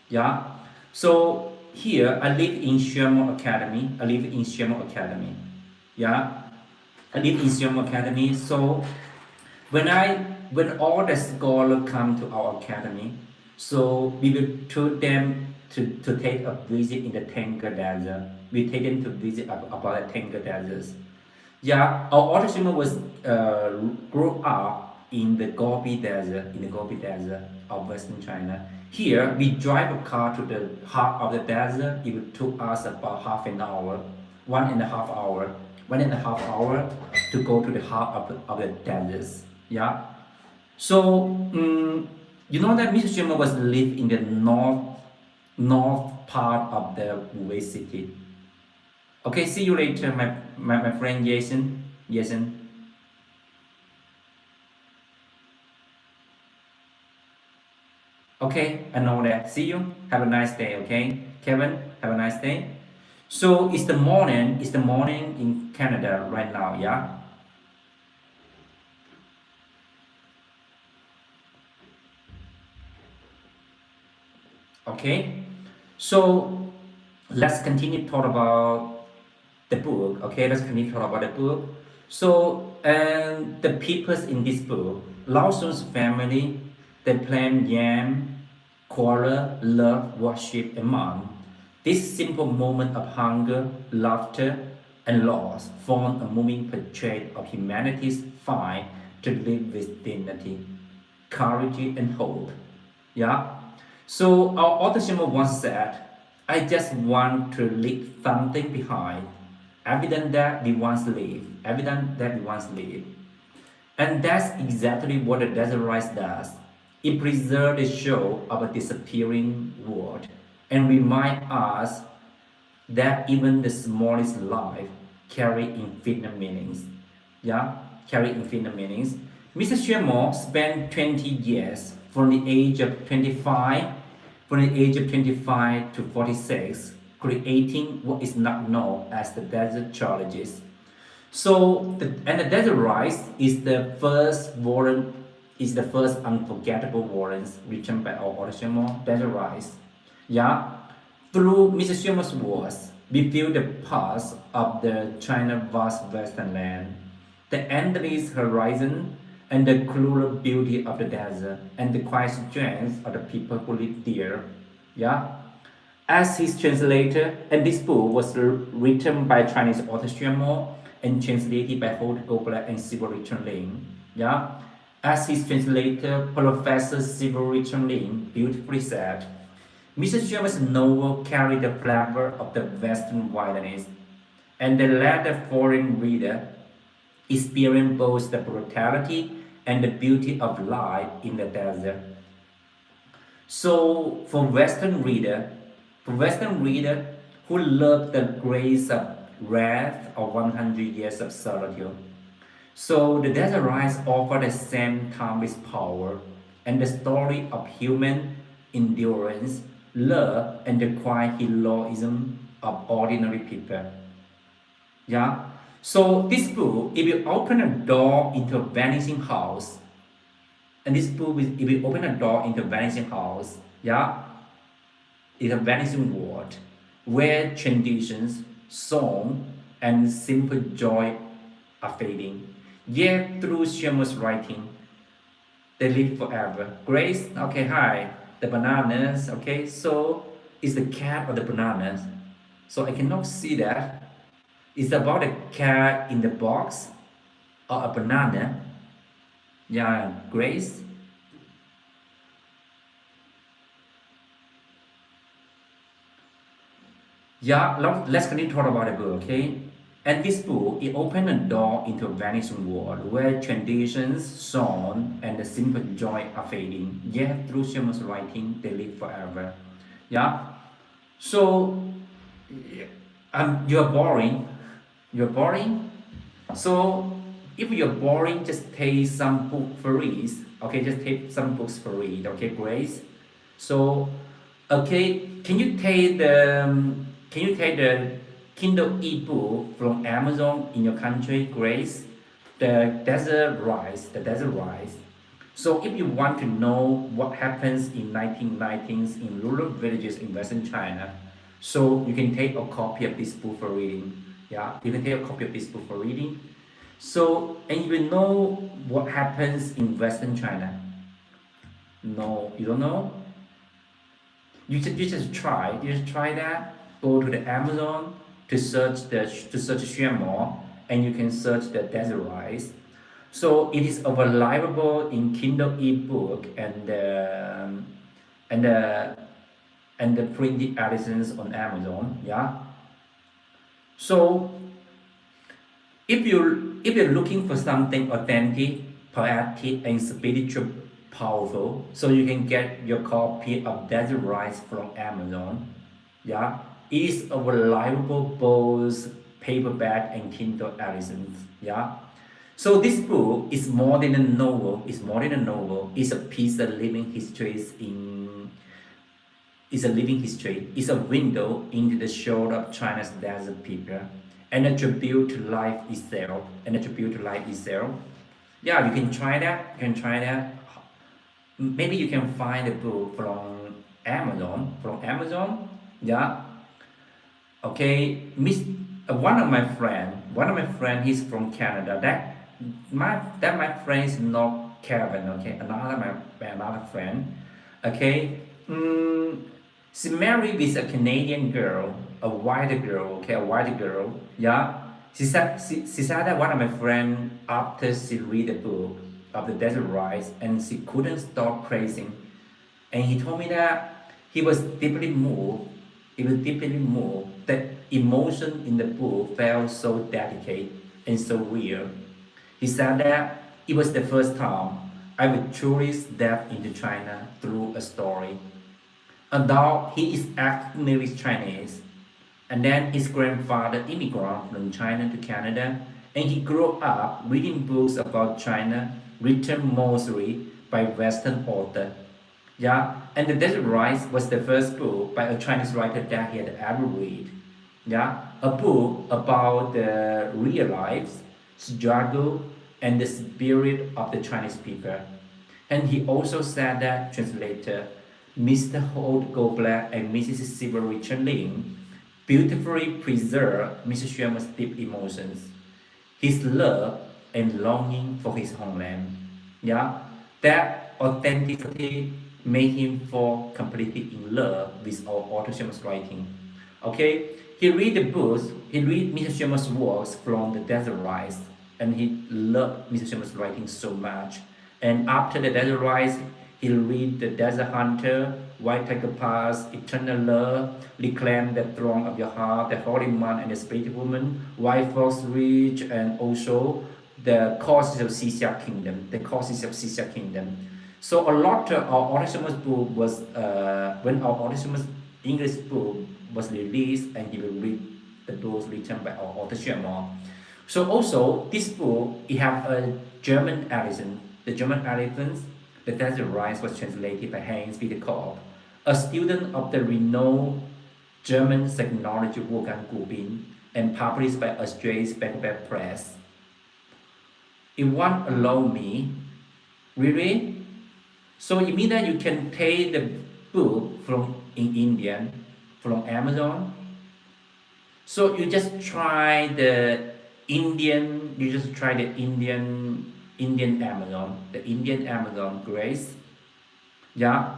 Yeah. So here I live in Xuemo Academy. I live in Xuemo Academy. Yeah. I live in Xuemo Academy. So when all the scholars come to our academy, so we will tour them to take a visit in the Tenga Desert. We take them to visit about the Tenga Deserts. Yeah, our autism was grew up in the Gobi Desert, of Western China. Here, we drive a car to the heart of the desert. It took us about half an hour, 1.5 hour, 1.5 hour to go to the heart of the deserts. Yeah. So, you know that Mr. Xuemo was live in the north part of the Wu city. Okay, see you later, my friend Jason. Jason. Okay, I know that. See you. Have a nice day, okay? Kevin, have a nice day. So it's the morning in Canada right now, yeah? Okay. So let's continue to talk about the book. Okay, let's continue to talk about the book. So, and the peoples in this book, Lao Tzu's family, they plan yam, quarrel, love, worship, and man. This simple moment of hunger, laughter, and loss form a moving portrait of humanity's fight to live with dignity, courage, and hope. Yeah. So our author Shimo once said, I just want to leave something behind, evident that we once lived, evident that we once lived. And that's exactly what the desert rice does. It preserves the show of a disappearing world and remind us that even the smallest life carry infinite meanings. Yeah, carry infinite meanings. Mr. Xuemo spent 20 years from the age of 25 to 46 creating what is not known as the desert trilogies. So the desert rice is the first unforgettable warrants written by our author Xuemo, desert rice. Yeah, through Mr. Xuemo's words, we feel the pulse of the China vast western land, the endless horizon, and the cruel beauty of the desert, and the quiet strength of the people who live there. Yeah. As his translator, and this book was written by Chinese author Xuemo and translated by Holt Gobler and Sibyl Richard Lin. Yeah. As his translator, Professor Sibyl Richard Lin beautifully said, Mr. Xuemo's novel carried the flavor of the Western wilderness, and they let the foreign reader experience both the brutality and the beauty of life in the desert. So for Western reader who love the grace of wrath of 100 years of solitude, so the desert rise offer the same timeless power and the story of human endurance, love, and the quiet heroism of ordinary people. Yeah. So this book, if you open a door into a vanishing house, and this book, if you open a door into a vanishing house, yeah, is a vanishing world where traditions, song, and simple joy are fading. Yet through Xuemo's writing, they live forever. Grace, okay, hi. The bananas, okay, so is the cat or the bananas? So I cannot see that. It's about a cat in the box or a banana. Yeah, Grace. Yeah, let's continue to talk about the book, okay? And this book, it opened a door into a vanishing world where traditions, song, and the simple joy are fading. Yet through Schuman's writing, they live forever. Yeah. So, you're boring. You're boring. So, if you're boring, just take some book for read. Okay, just take some books for read. Okay, Grace. So, okay, can you take the Kindle ebook from Amazon in your country, Grace? The desert rise. So if you want to know what happens in 1990s in rural villages in Western China, so you can take a copy of this book for reading. Yeah, you can take a copy of this book for reading. So, and you will know what happens in Western China. No, you don't know? You just try that. Go to the Amazon to search Xuemo, and you can search the desert rice. So it is available in Kindle ebook and the and the printed editions on Amazon. Yeah. So if you're looking for something authentic, poetic, and spiritual powerful, so you can get your copy of Desert Rise from Amazon. Yeah, it is available both paperback and Kindle editions. Yeah, so this book is more than a novel. It's more than a novel. It's a piece of living histories in is a living history, is a window into the soul of China's desert people, and a tribute to life itself, and a tribute to life itself. Yeah, you can try that. You can try that. Maybe you can find a book from Amazon. From Amazon, yeah. Okay, one of my friend, he's from Canada. That my friend is not Kevin. Okay, another friend. Okay, she married with a Canadian girl, a white girl. Okay, a white girl. Yeah, she said that one of my friend after she read the book of the desert rice and she couldn't stop praising, and he told me that he was deeply moved. He was deeply moved. The emotion in the book felt so delicate and so real. He said that it was the first time I would truly step into China through a story. Although he is ethnically Chinese, and then his grandfather immigrated from China to Canada, and he grew up reading books about China written mostly by Western authors. Yeah, and The Desert Rice was the first book by a Chinese writer that he had ever read. Yeah, a book about the real lives, struggle, and the spirit of the Chinese people. And he also said that translator Mr. Holt Goblet and Mrs. Silvery Chen Ling beautifully preserve Mr. Xuemo's deep emotions, his love and longing for his homeland. Yeah, that authenticity made him fall completely in love with our author Xuemo's writing. Okay, he read Mr. Xuemo's works from the Desert Rise, and he loved Mr. Xuemo's writing so much. And after the Desert Rise, he read The Desert Hunter, White Tiger Pass, Eternal Love, Reclaim the Throne of Your Heart, The Holy Man and the Spirit Woman, White Fox Ridge, and also the Causes of Xixia Kingdom, the Causes of Xixia Kingdom. So a lot of our Autonomous book was, when our Autonomous English book was released, and you will read the books written by our author Xuemo. So also this book, it have a German edition. The German edition, The Desert Rise, was translated by Hans Peter Kopp, a student of the renowned German psychology Wolfgang Gubin, and published by Australia's Paperback Press. It won't allow me, really? So it means that you can take the book from in Indian from Amazon. So you just try the Indian, Indian Amazon, the Indian Amazon Grace. Yeah.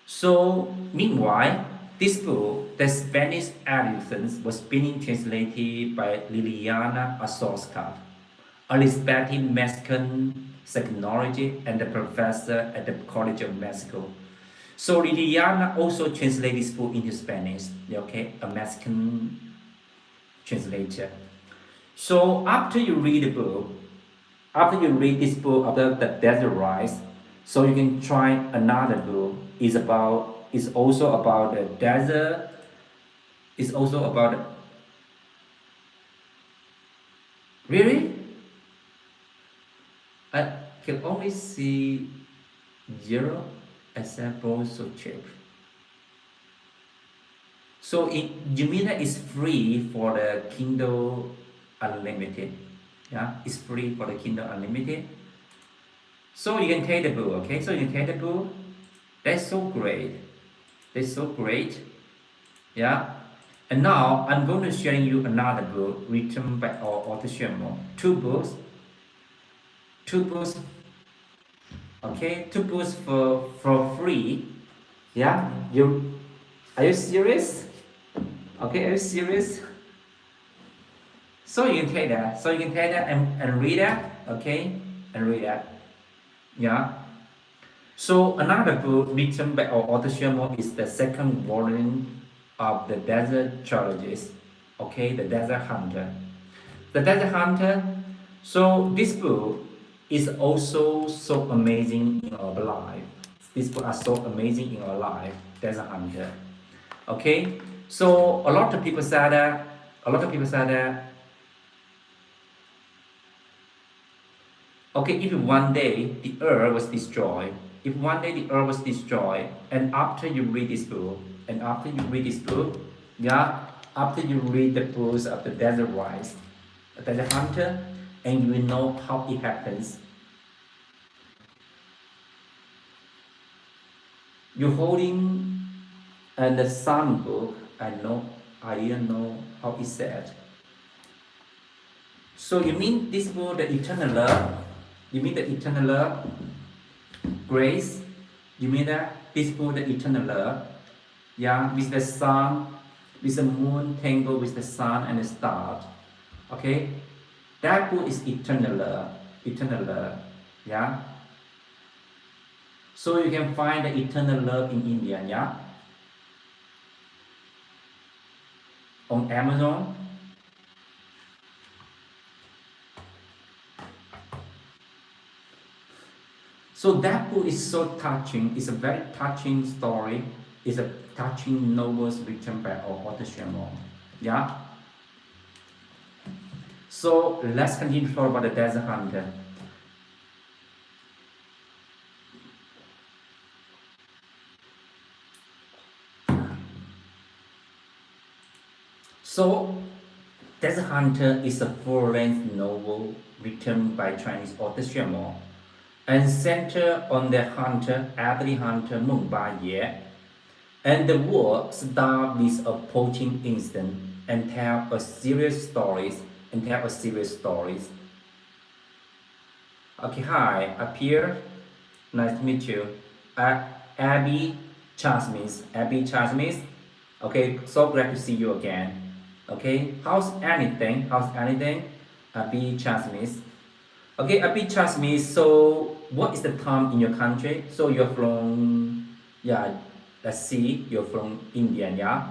So meanwhile, this book, the Spanish edition, was being translated by Liliana Azoska, a respected Mexican psychology and a professor at the College of Mexico. So Liliana also translated this book into Spanish, okay, a Mexican translator. So after you read the book, after you read this book of the Desert Rise, so you can try another book. It's also about the desert. It's also about really. I can only see 0 examples so cheap. So you mean that it's free for the Kindle Unlimited? Yeah, it's free for the Kindle Unlimited. So you can take the book, okay? So you can take the book. That's so great. That's so great. Yeah. And now I'm going to share you another book written by our author Xuemo. Two books. Okay, 2 books for free. Yeah. Are you serious? Okay, are you serious? So you can take that. So you can take that and read that. Okay, and read that. Yeah. So another book written by our author Xuemo is the second volume of the Desert Trilogies. Okay, the Desert Hunter. The Desert Hunter. So this book is also so amazing in our life. These books are so amazing in our life. Desert Hunter. Okay. So a lot of people say that. Okay, if one day the earth was destroyed, and after you read this book, yeah, after you read the books of the Desert Rise, the Desert Hunter, and you will know how it happens. You're holding the Sun book. I didn't know how it said. So you mean this book, the Eternal Love? You mean the Eternal Love? Grace? You mean that? This book, the Eternal Love? Yeah, with the sun, with the moon tangled with the sun and the stars. Okay? That book is Eternal Love. Yeah? So you can find the Eternal Love in Indian, yeah? On Amazon. So that book is so touching. It's a very touching story. It's a touching novels written by our author Xuemo. Yeah. So let's continue to talk about the Desert Hunter. So Desert Hunter is a full-length novel written by Chinese author Xuemo, and center on the hunter, Adley Hunter Meng Ba Ye, and the work start with a poaching instinct and tell a series stories. Okay, hi, up here. Nice to meet you. Abby Charles. Okay, so glad to see you again. Okay, how's anything? Abby Charles. Okay, Abby trust me. So, what is the time in your country? So you're from, yeah, let's see, you're from India, yeah.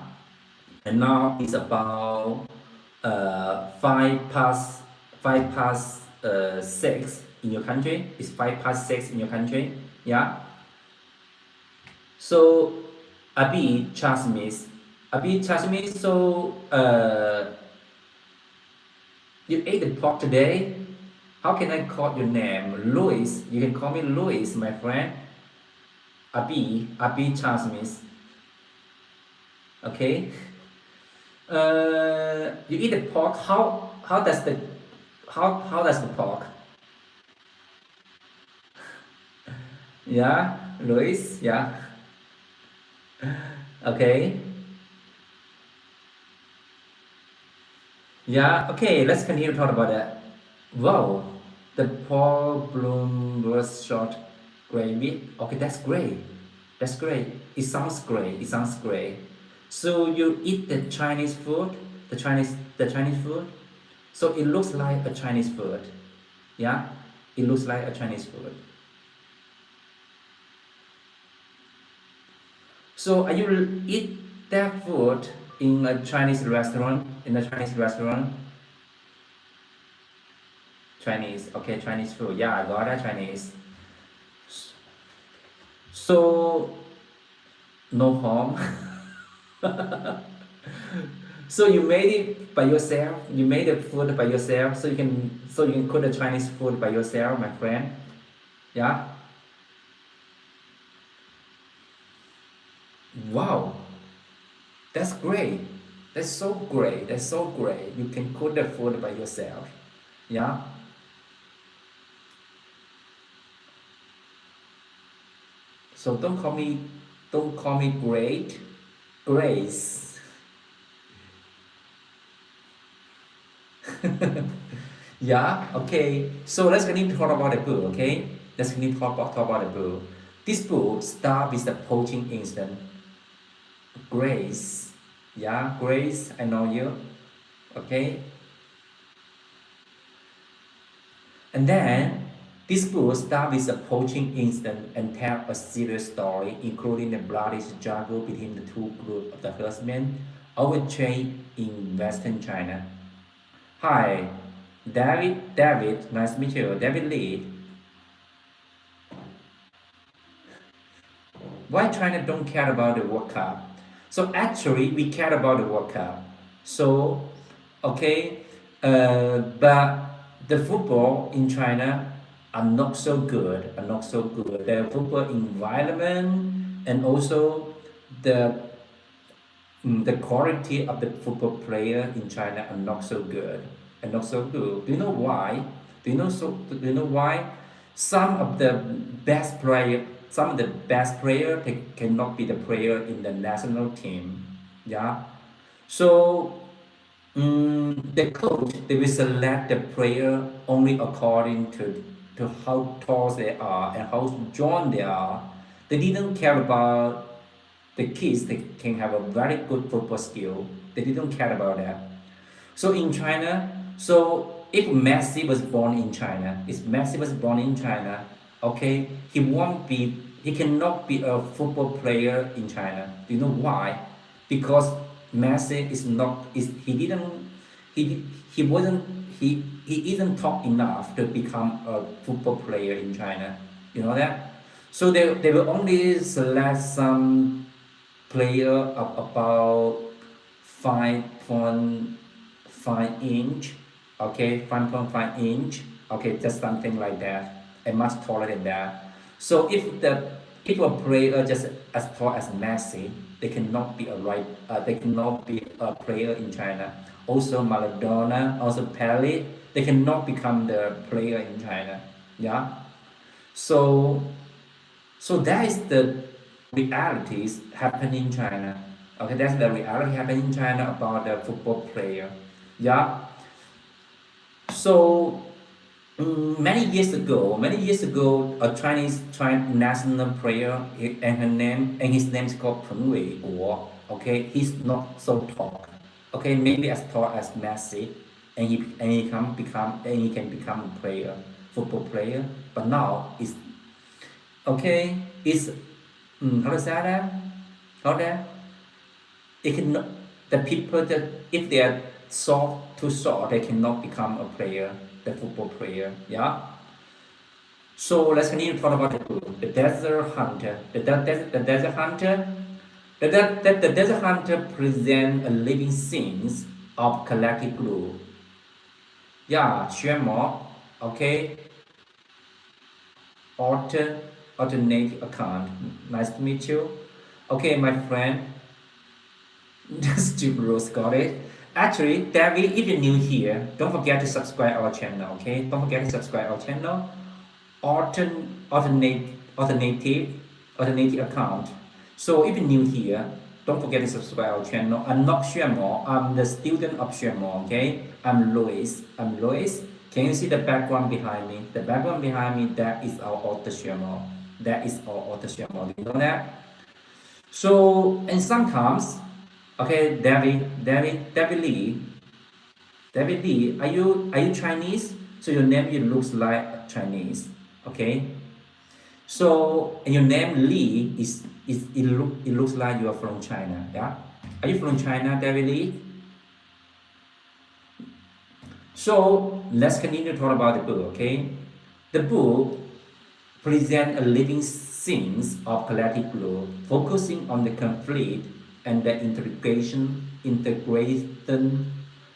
And now it's about 5 past 6 in your country. It's 5 past 6 in your country, yeah. So, Abby trust me. Abby trust me. So, you ate the pork today. How can I call your name? Louis. You can call me Louis, my friend. Abi Chasmis. Okay. You eat the pork. How does the pork? Yeah, Louis. Yeah. Okay. Yeah. Okay. Let's continue to talk about that. Wow. The pork bloom was short gravy. Okay, that's great. That's great. It sounds great. It sounds great. So you eat the Chinese food, the Chinese food. So it looks like a Chinese food. Yeah, it looks like a Chinese food. So are you eat that food in a Chinese restaurant? In a Chinese restaurant? Chinese. Okay, Chinese food. Yeah, I got that Chinese. So no harm. So you made it by yourself. You made the food by yourself. So you can cook the Chinese food by yourself, my friend. Yeah. Wow. That's great. That's so great. That's so great. You can cook the food by yourself. Yeah. So don't call me great. Grace. Yeah. Okay. So let's continue to talk about the book. Okay. Let's continue to talk about the book. This book starts with the poaching incident. Grace. Yeah. Grace. I know you. Okay. And then this book starts with a poaching incident and tells a serious story, including the bloody struggle between the two groups of the herdsmen over trade in Western China. Hi, David, nice to meet you. David Lee. Why China don't care about the World Cup? So actually, we care about the World Cup. So, okay, but the football in China are not so good. Are not so good. The football environment and also the the quality of the football player in China are not so good. Are not so good. Do you know why? Do you know why? Some of the best player they cannot be the player in the national team. Yeah. So the coach they will select the player only according to how tall they are and how strong they are. They didn't care about the kids. They can have a very good football skill. They didn't care about that. So in China, so if Messi was born in China, okay, he cannot be a football player in China. Do you know why? Because Messi is not, is he didn't, he wasn't, he isn't taught enough to become a football player in China. You know that? So they will only select some player of about 5.5 inch, okay, 5.5 inch, okay, just something like that, and much taller than that. So if a player just as tall as Messi, they cannot be a player in China. Also Maradona, also Pelé, they cannot become the player in China. Yeah. So that is the realities happen in China. Okay, that's the reality happening in China about the football player. Yeah. So many years ago, a Chinese national player, and his name is called Peng Wei Guo. Okay, he's not so tall. Okay, maybe as tall as Messi, and he can become a player football player, but now it's okay. It's how to say that? How that? It cannot. The people that if they are too short, they cannot become a player, the football player. Yeah. So let's continue to talk about the book, the desert hunter. The desert hunter. The desert hunter presents a living scenes of collective glue. Yeah, Xuemo, okay, author, alternate account. Nice to meet you. Okay, my friend, Steve Rose got it. Actually, David, if you're new here, don't forget to subscribe our channel, okay? Don't forget to subscribe our channel. Alternate, alternative, alternative account. So if you're new here, don't forget to subscribe our channel. I'm not Xuemo, I'm the student of Xuemo, okay? I'm Louis. Can you see the background behind me? The background behind me, that is our author Xuemo. That is our author Xuemo. Do you know that? So, and sometimes, okay, David Lee, are you Chinese? So your name it looks like Chinese, okay? So and your name Lee it looks like you are from China, yeah? Are you from China, David Lee? So let's continue to talk about the book, okay? The book presents a living scenes of collective growth, focusing on the conflict and the integration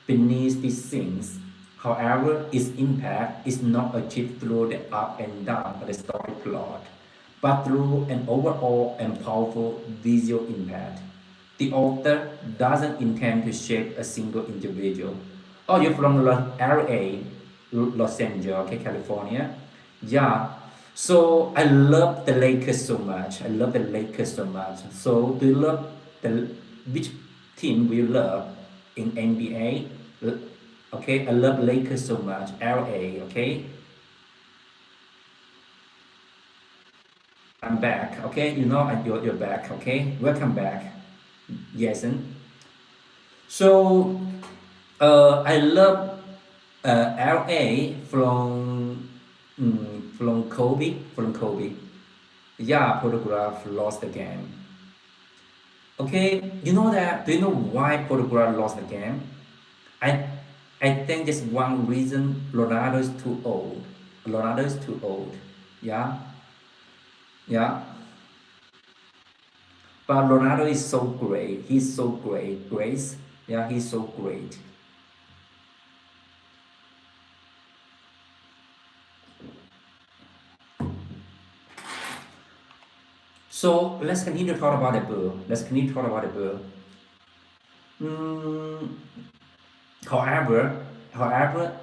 beneath these scenes. However, its impact is not achieved through the up and down of the story plot, but through an overall and powerful visual impact. The author doesn't intend to shape a single individual. Oh, you're from LA, Los Angeles, okay, California. Yeah. So I love the Lakers so much. I love the Lakers so much. So do you love the which team do you love in NBA? Okay, I love Lakers so much. LA, okay? I'm back, okay? You know you're back, okay? Welcome back, Jason. So I love LA from Kobe. Yeah, photograph lost the game. Okay, you know that? Do you know why Portugal lost the game? I I think just one reason. Ronaldo is too old. Ronaldo is too old. Yeah, yeah. But Ronaldo is so great. He's so great. Grace. Yeah, he's so great. So let's continue to talk about the book. Let's continue to talk about the book. Mm, however,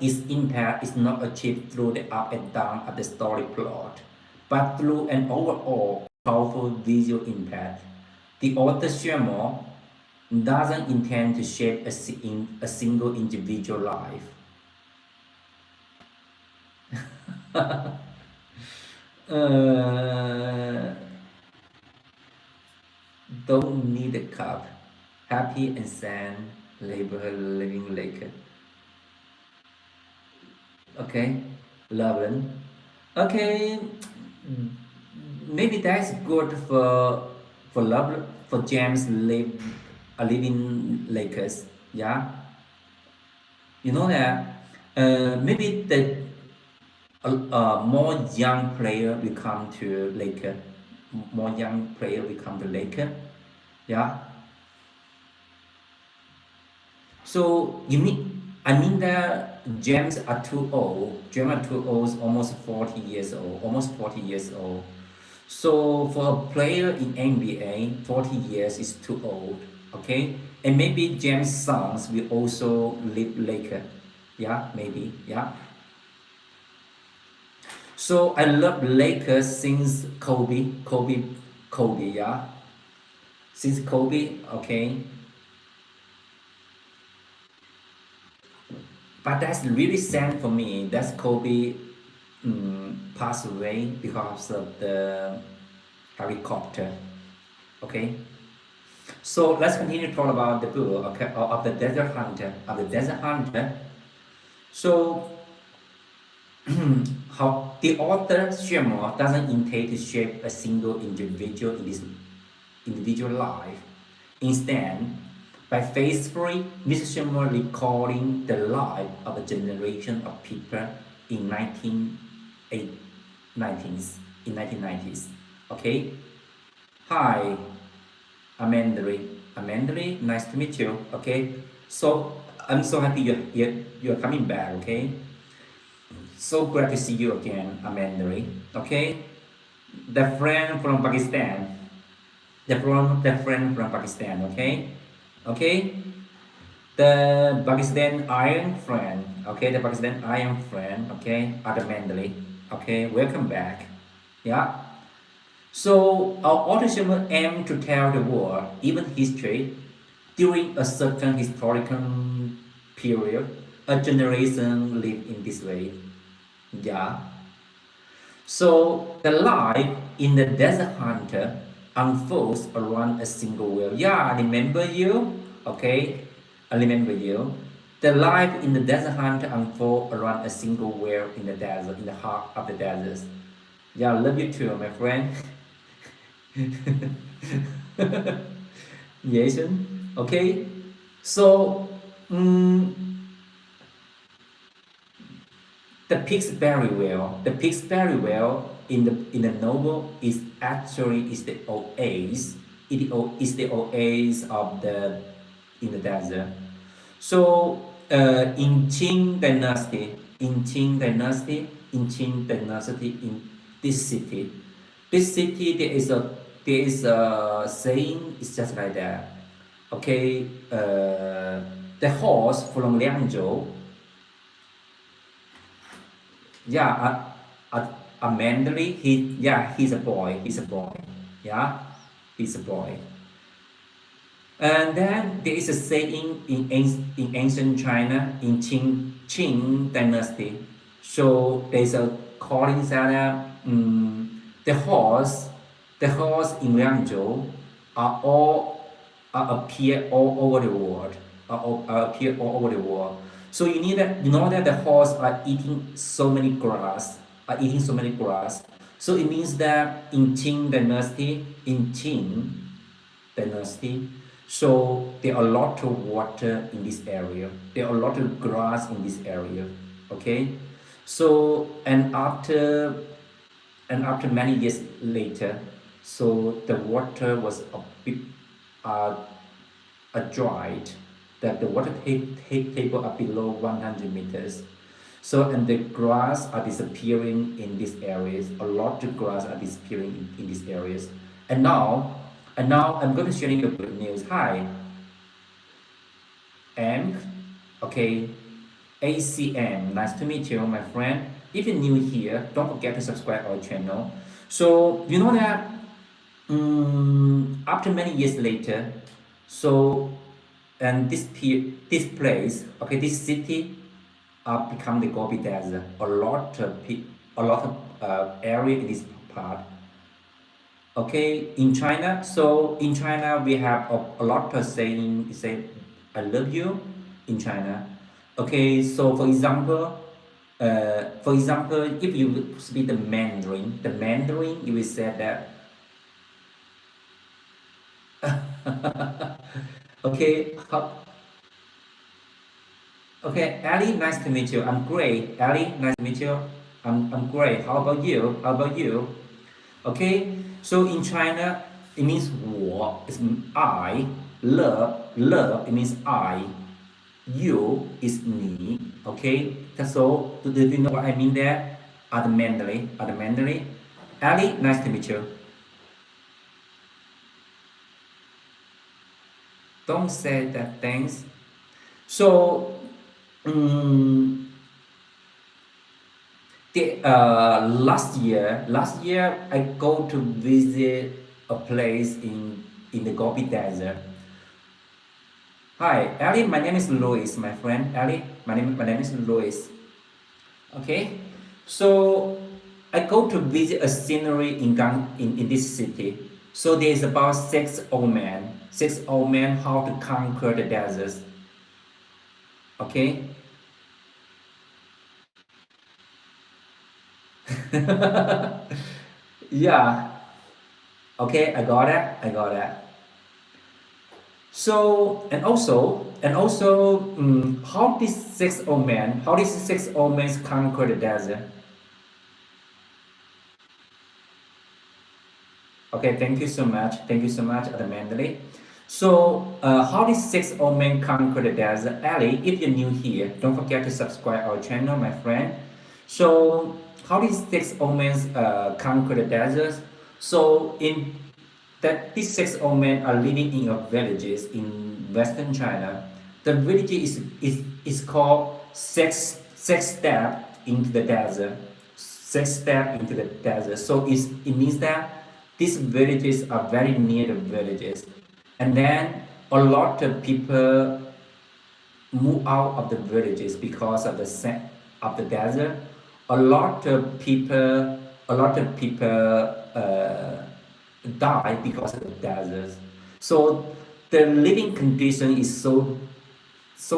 its impact is not achieved through the up and down of the story plot, but through an overall powerful visual impact. The author Xuemo doesn't intend to shape a single individual life. Uh, don't need a cup. Happy and sad, labor living like okay, lovely. Okay, maybe that's good for love for James living Lakers. Yeah, you know that maybe the more young player will come to Laker. More young player will come to Laker. Yeah. So you mean I mean that James are too old. James are too old, almost 40 years old. Almost 40 years old. So for a player in NBA, 40 years is too old. Okay? And maybe James' sons will also live Laker. Yeah, maybe. Yeah. So I love Lakers since Kobe, yeah. Since Kobe, okay. But that's really sad for me. That's Kobe passed away because of the helicopter. Okay. So let's continue to talk about the book, okay, of the desert hunter. So how the author Xuemo doesn't intend to shape a single individual in this individual life. Instead, by faithfully Mr. Xuemo recording the life of a generation of people in 1990s. Okay. Hi, Amandri, nice to meet you. Okay. So I'm so happy you're coming back. Okay. So glad to see you again, Amandri. Okay. The friend from Pakistan. The friend from Pakistan. Okay. Okay. The Pakistan Iron friend. Okay. The Pakistan Iron friend. Okay. Amandri. Okay. Welcome back. Yeah. So our autism aim to tell the world, even history, during a certain historical period, a generation lived in this way. Yeah. So the life in the desert hunter unfolds around a single wheel. Yeah, I remember you. Okay, I remember you. The life in the desert hunter unfolds around a single wheel in the desert, in the heart of the desert. Yeah, I love you too, my friend. Jason. Okay. So mm, the picks very well. The picks very well in the novel is the oasis. Is the oasis of the in the desert. So in Qing dynasty in this city there is a saying. It's just like that. Okay, the horse from Liangzhou. Yeah, a Mandarin. He's a boy. He's a boy. Yeah, he's a boy. And then there is a saying in ancient China in Qing dynasty. So there's a calling that the horse in Liangzhou are all appear all over the world. Appear all over the world. So you know that the horse are eating so many grass. Are eating so many grass. So it means that in Qing dynasty. So there are a lot of water in this area. There are a lot of grass in this area. Okay. So and after many years later, so the water was a bit uh, dried. That the water table are below 100 meters. So and the grass are disappearing in these areas. A lot of grass are disappearing in these areas. And now, I'm going to share you good news. Hi, M. Okay, ACM. Nice to meet you, my friend. If you're new here, don't forget to subscribe our channel. So you know that after many years later, so and this place, okay, this city become the Gobi Desert. A lot of area in this part. Okay, in China, so in China we have a lot of saying say I love you in China. Okay, so for example, if you speak the Mandarin, you will say that. Okay, okay, Ali, nice to meet you. I'm great. Ali, nice to meet you. I'm great. How about you? How about you? Okay, so in China, it means 我 is I, love it means I, you is 你. Okay, so do you know what I mean there? Mandarin. Ali, nice to meet you. Don't say that thanks. So, um, last year I go to visit a place in the Gobi Desert. Hi, Ali. My name is Louis, my friend. Ali, my name is Louis. Okay, so I go to visit a scenery in this city. So there is about six old men how to conquer the deserts. Okay, Yeah. Okay, I got it. I got it. So how these six old men conquer the desert? Okay, thank you so much. Thank you so much, Adamandali. So, how did six old men conquer the desert? Ali, if you're new here, don't forget to subscribe our channel, my friend. So, how did six old men conquer the desert? So, in that these six old men are living in a villages in Western China. The village is called six step into the desert. Six step into the desert. So it means that these villages are very near the villages, and then a lot of people move out of the villages because of of the desert. A lot of people die because of the desert. So the living condition is so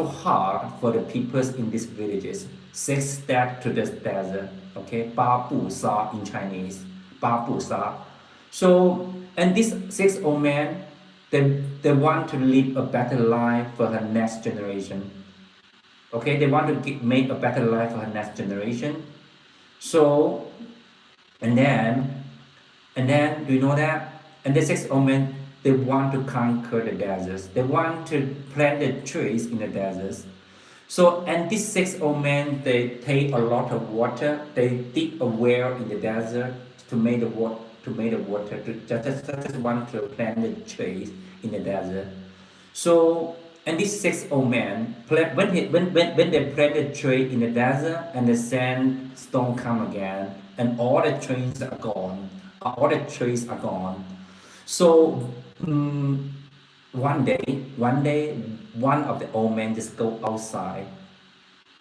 hard for the peoples in these villages. Six step to the desert. Okay, 八步沙 in Chinese. 八步沙. So and these six old men, they want to live a better life for her next generation. Okay, they want to make a better life for her next generation. So and then do you know that? And the six old men, they want to conquer the deserts. They want to plant the trees in the deserts. So and these six old men, they take a lot of water. They dig a well in the desert to make the water to just want to plant the trees in the desert. So and these six old men when they plant the tree in the desert and the sandstone come again and all the trees are gone. So mm, one day, one of the old men just go outside.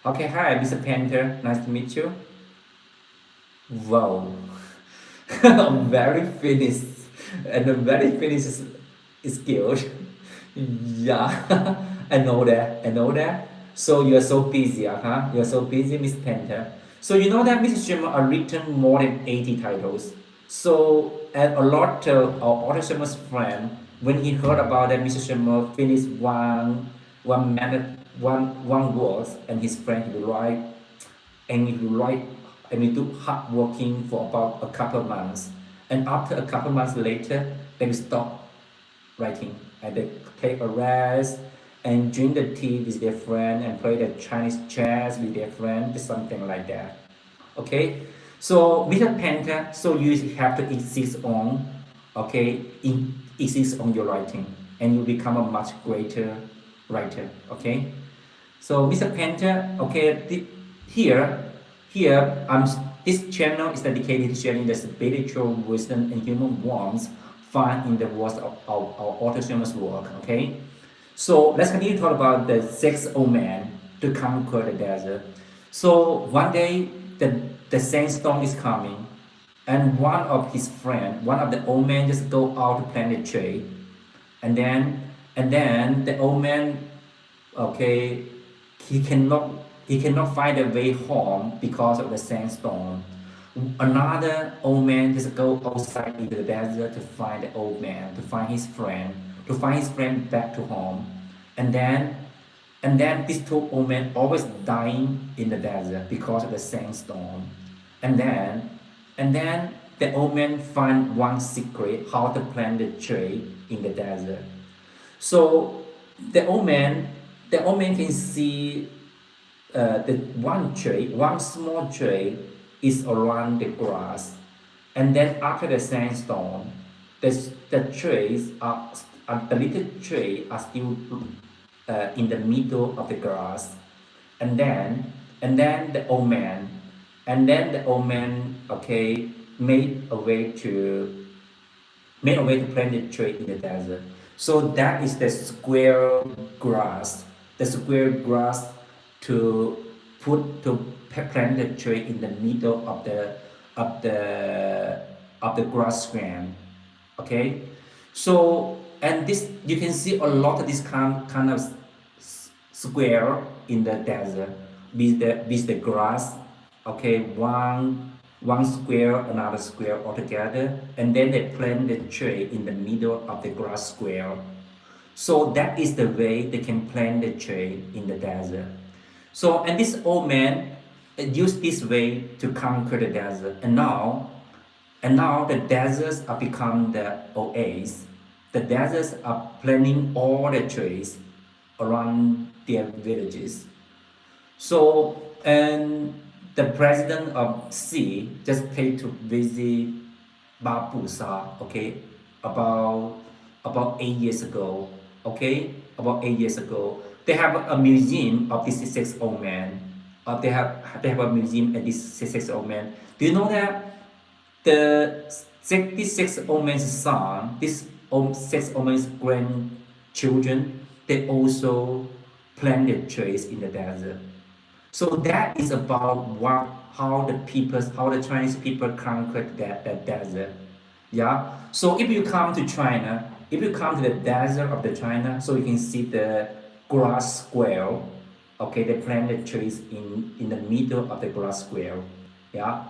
Okay, hi, Mr. Painter. Nice to meet you. Wow, very finished and a very finished skills. Yeah, I know that. I know that. So you are so busy, huh? You are so busy, Miss Painter. So you know that Mrs. Xuemo are written more than 80 titles. So and a lot of our author Xuemo's friend, when he heard about that Mrs. Xuemo finished one minute, one words, and his friend he will write and it will write and we do hard working for about a couple of months. And after a couple of months later, they will stop writing and they take a rest and drink the tea with their friend and play the Chinese chess with their friend, something like that. Okay, so Mr. Penta, so you have to insist on, okay, insist on your writing, and you become a much greater writer. Okay, so Mr. Penta, okay, here, this channel is dedicated to sharing the spiritual wisdom and human warmth found in the words of our author Xuemo's work. Okay, so let's continue to talk about the six old men to conquer the desert. So one day the sandstorm is coming, and one of the old men, just go out to plant a tree, and then the old man, okay, he cannot he cannot find a way home because of the sandstorm. Another old man just go outside into the desert to find the old man, to find his friend, back to home. And then these two old men always dying in the desert because of the sandstorm. And then the old man find one secret how to plant the tree in the desert. So the old man can see the one small tree is around the grass, and then after the sandstorm, the trees the little tree are still in the middle of the grass, and then the old man, okay, made a way to plant the tree in the desert. So that is the square grass. The square grass to plant the tree in the middle of the grass strand. Okay, so and this you can see a lot of this kind of square in the desert with the grass. Okay, one one square, another square all together, and then they plant the tree in the middle of the grass square. So that is the way they can plant the tree in the desert. So, and this old man used this way to conquer the desert. And now the deserts are become the oases. The deserts are planting all the trees around their villages. So, and the president of C just paid to visit Babusa, okay, about about 8 years ago, okay, about 8 years ago. They have a museum of this six old man. They have a museum at this six old man. Do you know that this six old man's son, six old man's grandchildren, they also planted trees in the desert. So that is about how the Chinese people conquered that desert. Yeah. So if you come to China, if you come to the desert of the China, so you can see the grass square. Okay, they planted trees in the middle of the grass square. Yeah.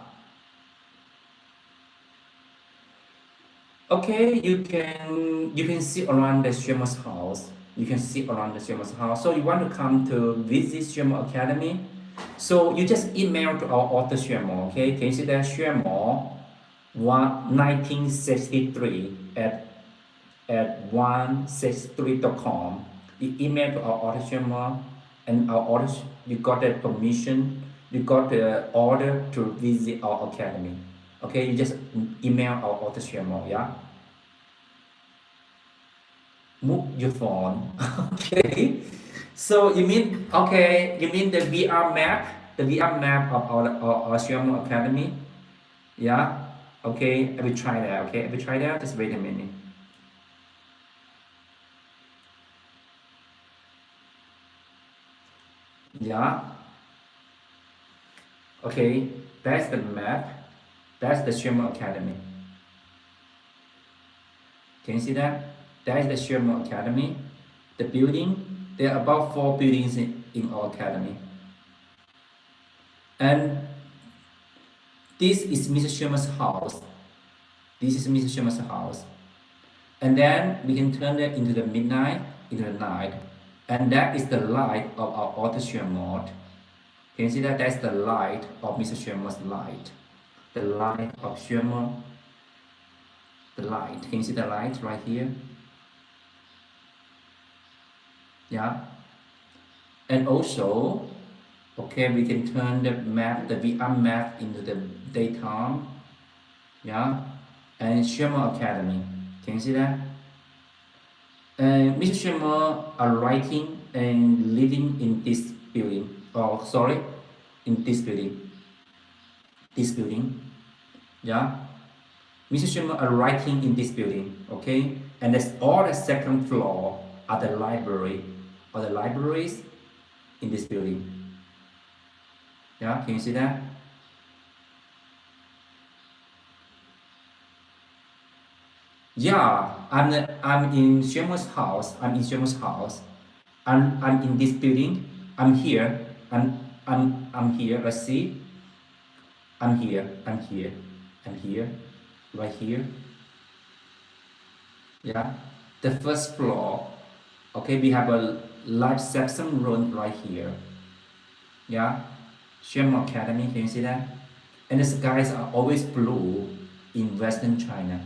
Okay, you can see around the Xuemo's house. You can see around the Xuemo's house. So you want to come to visit Xuemo Academy? So you just email to our author Xuemo. Okay, can you see that Xuemo 1963 at 163.com. You email to our author Xuemo, and our author you got the permission. You got the order to visit our academy. Okay, you just email our author Xuemo. Yeah. Move your phone. Okay. So you mean the VR map of our Xuemo Academy? Yeah. Okay, I will try that. Okay, I will try that. Just wait a minute. Yeah. Okay, that's the map. That's the Xuemo Academy. Can you see that? That is the Xuemo Academy. The building. There are about 4 buildings in our academy. And this is Mr. Sherman's house. This is Mr. Sherman's house. And then we can turn it into the midnight, into the night. And that is the light of our author Sherman. Can you see that? That's the light of Mr. Sherman's light. The light of Sherman. The light. Can you see the light right here? Yeah. And also, okay, we can turn the map, the VR map into the daytime. Yeah. And Sherman Academy. Can you see that? Mr. Sherman are writing and living in this building. Oh, sorry, in this building. This building. Yeah. Mr. Sherman are writing in this building. Okay. And that's all the second floor are the library. Or the libraries in this building. Yeah. Can you see that? Yeah, I'm in Xuemo's house. I'm in Xuemo's house. I'm in this building. I'm here. I'm here. Let's see. I'm here. I'm here. I'm here. Right here. Yeah. The first floor. Okay, we have a live section room right here. Yeah. Xuemo Academy. Can you see that? And the skies are always blue in Western China.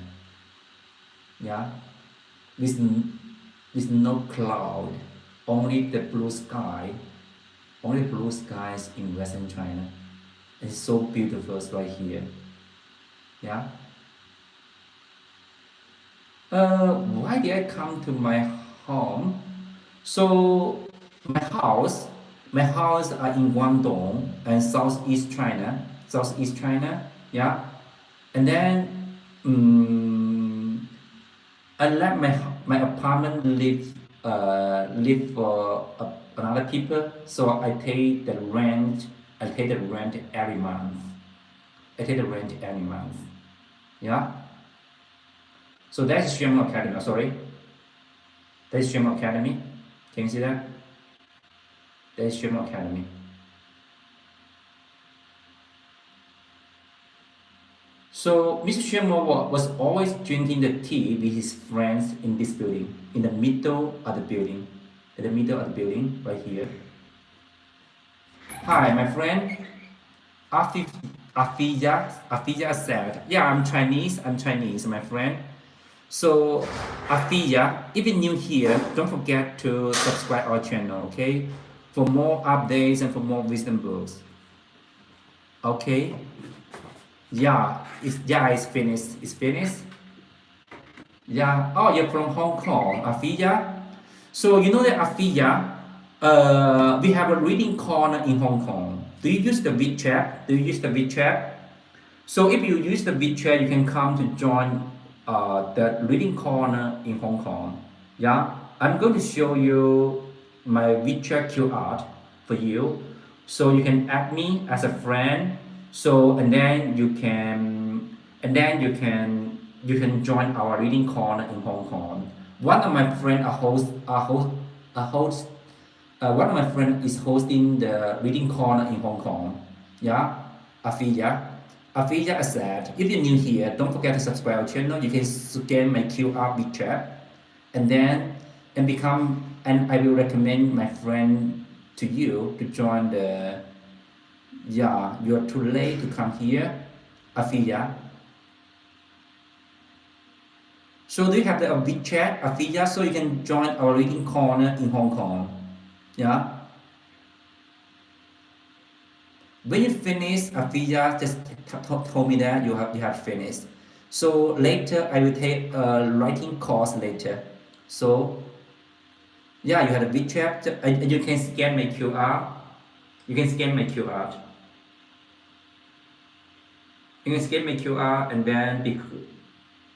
Yeah. With no cloud, only the blue sky, only blue skies in Western China. It's so beautiful right here. Yeah. Why did I come to my home? So my house are in Guangdong and Southeast China, Southeast China. Yeah. And then I let my apartment live for another people, so I pay the rent. I pay the rent every month. I pay the rent every month. Yeah. So that's Xuemo Academy. Sorry, that's Xuemo Academy. Can you see that? That's Xuemo Academy. So Mr. Xuemo was always drinking the tea with his friends in this building, in the middle of the building, in the middle of the building, right here. Hi, my friend. Afi- Afija said, yeah, I'm Chinese, my friend. So, Afija, if you're new here, don't forget to subscribe our channel, okay? For more updates and for more wisdom books, okay? It's finished. It's finished. Yeah. Oh, you're from Hong Kong, Afija. So you know that Afija, we have a reading corner in Hong Kong. Do you use the WeChat? Do you use the WeChat? So if you use the WeChat, you can come to join the reading corner in Hong Kong. Yeah, I'm going to show you my WeChat QR for you, so you can add me as a friend. So you can join our reading corner in Hong Kong. One of my friend a host one of my friend is hosting the reading corner in Hong Kong. Yeah, Afija. Afija said, if you're new here, don't forget to subscribe our channel. You can scan my QR WeChat, and then and I will recommend my friend to you to join the. Yeah, you're too late to come here, Afija. So do you have the WeChat, Afija, so you can join our reading corner in Hong Kong? Yeah. When you finish, Afija just told me that you have finished. So later I will take a writing course later. So yeah, you had a WeChat and you can scan my QR. You can scan my QR. You can scan my QR and then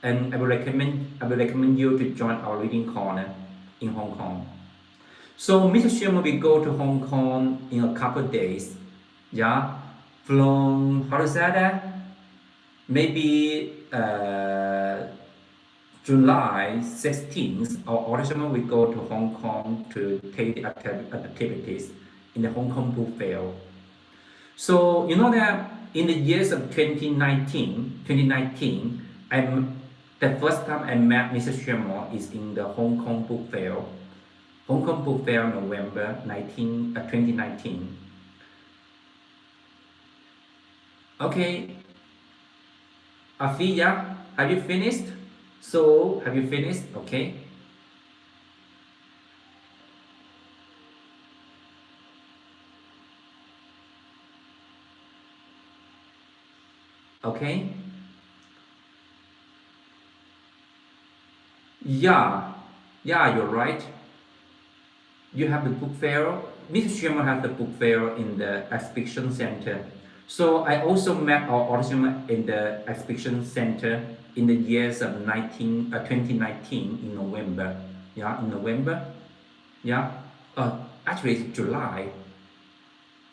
and I will recommend you to join our reading corner in Hong Kong. So Mr. Xuemo will go to Hong Kong in a couple of days. Yeah, from how to say that? Maybe July 16th, our audition will go to Hong Kong to take the activities in the Hong Kong Book Fair. So you know that in the years of 2019, the first time I met Mr. Xuemo is in the Hong Kong Book Fair. Hong Kong Book Fair, November 2019. Okay, Afia, have you finished? So, have you finished? Okay. Okay. Yeah, you're right. You have the book fair. Mr. Sherman has the book fair in the exhibition center. So I also met our audition in the exhibition center in the years of 2019 in November. Yeah, in November. Yeah. Actually, it's July.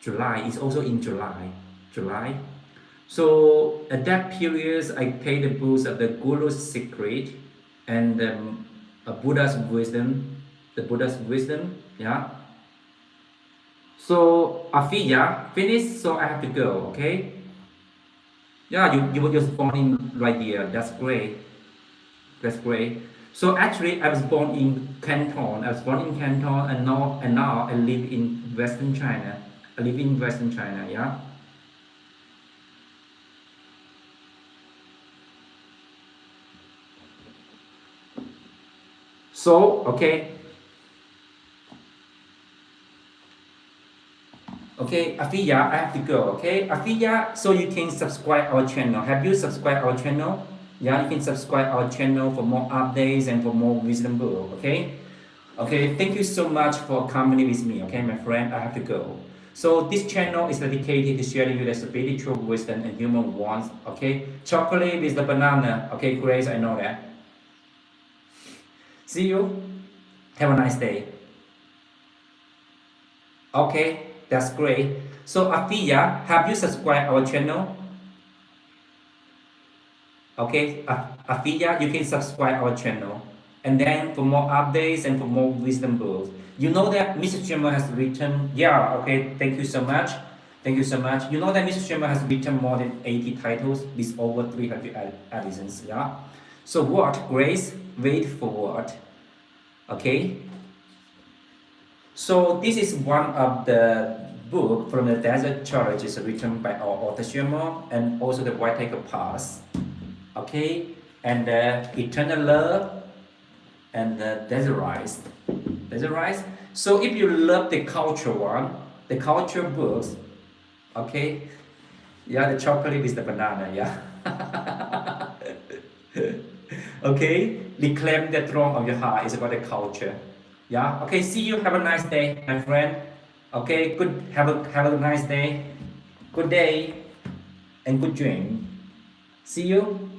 July is also in July. July. So at that period, I paid the books of the Guru's Secret and Buddha's Wisdom, the Buddha's Wisdom. Yeah. So Afiya finished, so I have to go. Okay. Yeah, you were just born in right here. That's great. That's great. So actually, I was born in Canton. I was born in Canton, and now I live in Western China. I live in Western China. Yeah. So okay. Okay, Afiya, I have to go. Okay, Afiya, so you can subscribe our channel. Have you subscribed our channel? Yeah, you can subscribe our channel for more updates and for more wisdom book. Okay. Okay, thank you so much for coming with me. Okay, my friend, I have to go. So this channel is dedicated to sharing you the spiritual wisdom and human wants. Okay, chocolate with the banana. Okay, Grace, I know that. See you. Have a nice day. Okay, that's great. So Afiya, have you subscribed our channel? Okay, Afiya, you can subscribe our channel. And then for more updates and for more wisdom books. You know that Mr. Chima has written, yeah, okay, thank you so much. Thank you so much. You know that Mr. Xuemo has written more than 80 titles with over 300 editions, yeah? So what? Grace, wait for what? Okay? So this is one of the book from the Desert Church is written by our author Xuemo and also the White Tiger Pass. Okay? And Eternal Love and the Desert Rise. Desert Rise. So if you love the culture one, the culture books, okay? Yeah, the chocolate with the banana, yeah. Okay, reclaim the throne of your heart is about the culture. Yeah, okay, see you. Have a nice day, my friend. Okay, good. Have a nice day. Good day and good dream. See you.